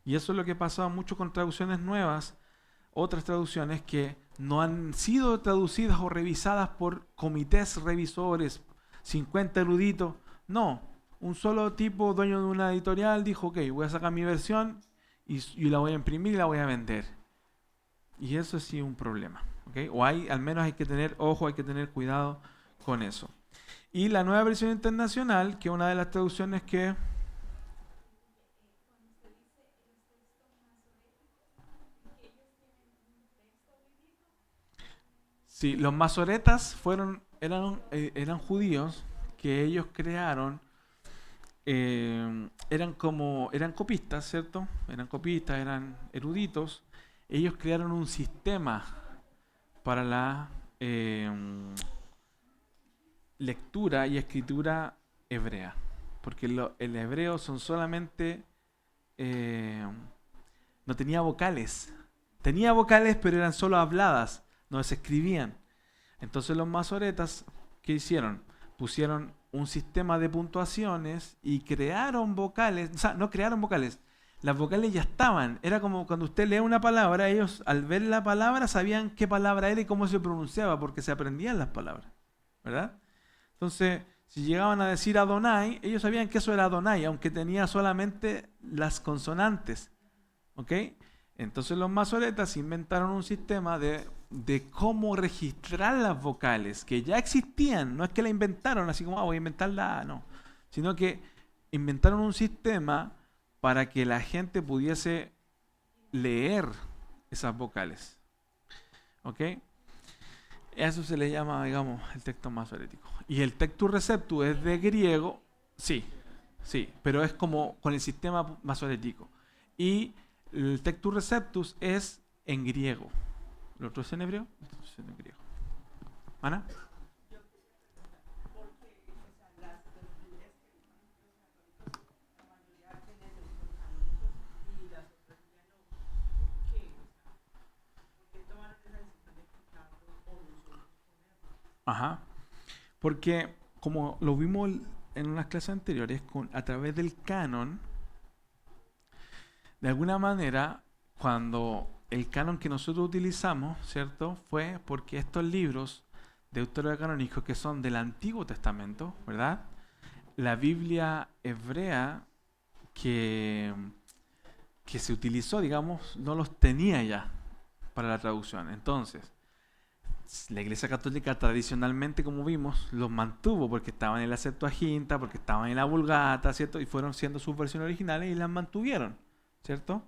[SPEAKER 1] Y eso es lo que pasa mucho con traducciones nuevas, otras traducciones que no han sido traducidas o revisadas por comités revisores, 50 eruditos. No, un solo tipo, dueño de una editorial, dijo, ok, voy a sacar mi versión y la voy a imprimir y la voy a vender. Y eso sí es un problema. ¿Okay? O al menos hay que tener ojo, hay que tener cuidado con eso. Y la Nueva Versión Internacional, que es una de las traducciones que... Sí, los masoretas eran judíos que ellos crearon, eran copistas, ¿cierto? Eran copistas, eran eruditos. Ellos crearon un sistema para la lectura y escritura hebrea. Porque el hebreo son solamente... no tenía vocales. Tenía vocales, pero eran solo habladas. No se escribían. Entonces los masoretas, ¿qué hicieron? Pusieron un sistema de puntuaciones y crearon vocales. O sea, no crearon vocales. Las vocales ya estaban. Era como cuando usted lee una palabra, ellos al ver la palabra sabían qué palabra era y cómo se pronunciaba, porque se aprendían las palabras. ¿Verdad? Entonces, si llegaban a decir Adonai, ellos sabían que eso era Adonai, aunque tenía solamente las consonantes. ¿Ok? Entonces los masoretas inventaron un sistema de cómo registrar las vocales, que ya existían, no es que la inventaron así como, voy a inventar la A, no, sino que inventaron un sistema para que la gente pudiese leer esas vocales. ¿Ok? Eso se le llama, digamos, el texto masorético. Y el Tectus Receptus es de griego, sí, pero es como con el sistema masorético. Y el Tectus Receptus es en griego. ¿Lo otro es en hebreo? Esto es en griego. ¿Ana? Ajá. Porque, como lo vimos en unas clases anteriores, a través del canon, de alguna manera, cuando el canon que nosotros utilizamos, ¿cierto? Fue porque estos libros deuterocanónicos que son del Antiguo Testamento, ¿verdad? La Biblia hebrea que se utilizó, digamos, no los tenía ya para la traducción. Entonces, la Iglesia Católica tradicionalmente, como vimos, los mantuvo porque estaban en la Septuaginta, porque estaban en la Vulgata, ¿cierto? Y fueron siendo sus versiones originales y las mantuvieron, ¿cierto?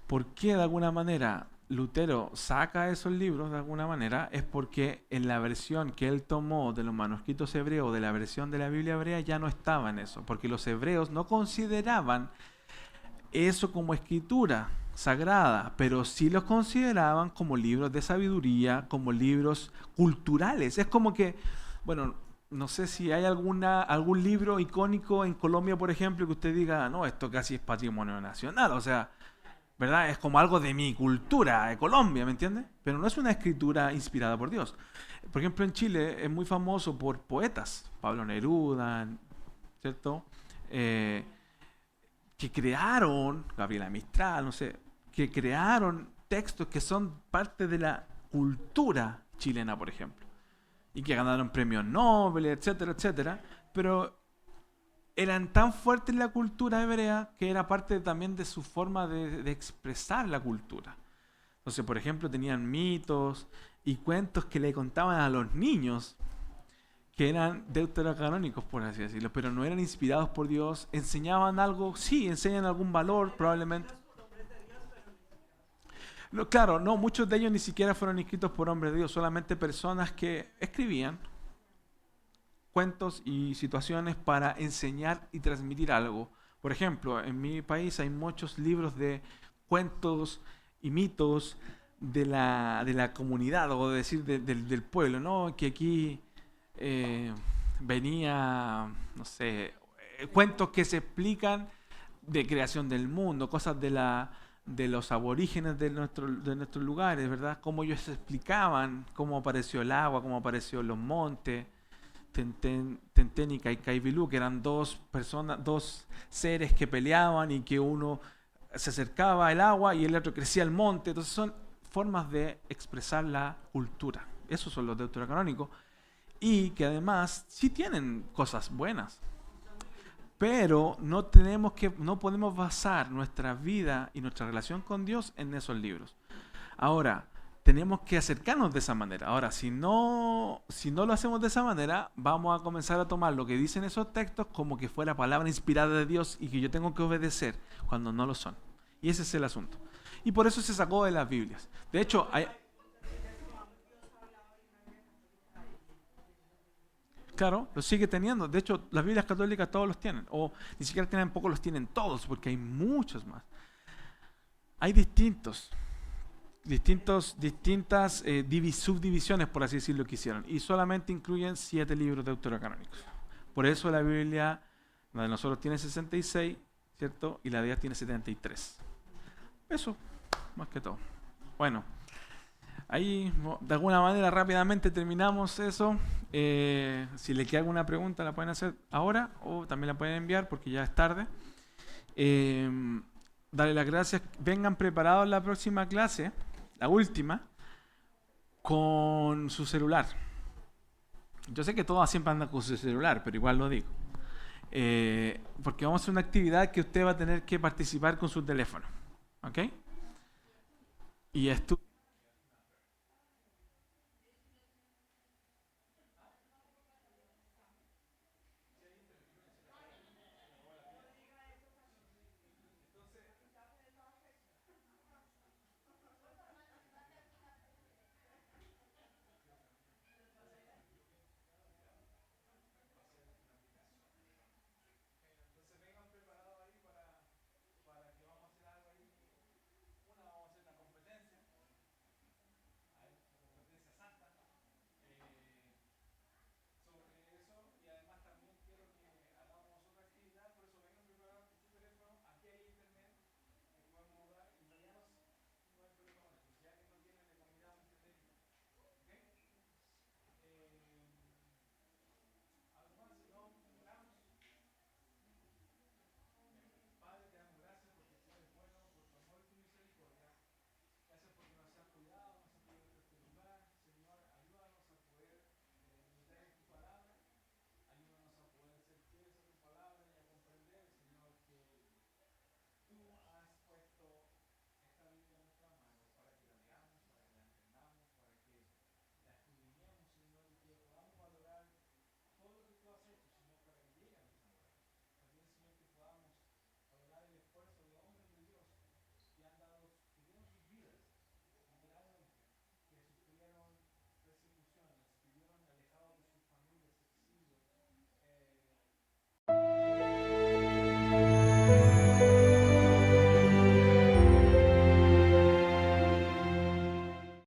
[SPEAKER 1] ¿Por qué de alguna manera Lutero saca esos libros de alguna manera? Es porque en la versión que él tomó de los manuscritos hebreos, de la versión de la Biblia hebrea, ya no estaba en eso, porque los hebreos no consideraban eso como escritura sagrada, pero sí los consideraban como libros de sabiduría, como libros culturales. Es como que, bueno, no sé si hay algún libro icónico en Colombia, por ejemplo, que usted diga, no, esto casi es patrimonio nacional, o sea, ¿verdad? Es como algo de mi cultura, de Colombia, ¿me entiende? Pero no es una escritura inspirada por Dios. Por ejemplo, en Chile es muy famoso por poetas, Pablo Neruda, ¿cierto? Que crearon, Gabriela Mistral, no sé, que crearon textos que son parte de la cultura chilena, por ejemplo, y que ganaron premios Nobel, etcétera, etcétera, pero eran tan fuertes en la cultura hebrea que era parte también de su forma de expresar la cultura. Entonces, por ejemplo, tenían mitos y cuentos que le contaban a los niños que eran deuterocanónicos, por así decirlo, pero no eran inspirados por Dios, enseñaban algo, sí, enseñan algún valor probablemente. No, claro, no, muchos de ellos ni siquiera fueron escritos por hombres de Dios, solamente personas que escribían cuentos y situaciones para enseñar y transmitir algo. Por ejemplo, en mi país hay muchos libros de cuentos y mitos de la comunidad, o decir, del pueblo, ¿no? Que aquí venía, no sé, cuentos que se explican de creación del mundo, cosas de los aborígenes de nuestros lugares, ¿verdad? Cómo ellos explicaban cómo apareció el agua, cómo apareció los montes, Tenten y Caibilú, que eran dos seres que peleaban y que uno se acercaba al agua y el otro crecía al monte. Entonces son formas de expresar la cultura. Esos son los deuterocanónicos. Y que además sí tienen cosas buenas. Pero no podemos basar nuestra vida y nuestra relación con Dios en esos libros. Ahora, tenemos que acercarnos de esa manera. Ahora, si no lo hacemos de esa manera, vamos a comenzar a tomar lo que dicen esos textos como que fuera palabra inspirada de Dios y que yo tengo que obedecer cuando no lo son. Y ese es el asunto. Y por eso se sacó de las Biblias. De hecho, claro, lo sigue teniendo. De hecho, las Biblias católicas todos los tienen. O ni siquiera tienen pocos, los tienen todos, porque hay muchos más. Hay distintas subdivisiones, por así decirlo, que hicieron. Y solamente incluyen 7 libros deuterocanónicos. Por eso la Biblia, la de nosotros tiene 66, ¿cierto? Y la de ellas tiene 73. Eso, más que todo. Bueno, ahí de alguna manera rápidamente terminamos eso. Si le queda alguna pregunta la pueden hacer ahora o también la pueden enviar porque ya es tarde. Darle las gracias. Vengan preparados la próxima clase, la última, con su celular. Yo sé que todos siempre andan con su celular, pero igual lo digo. Porque vamos a hacer una actividad que usted va a tener que participar con su teléfono. ¿Ok? Y esto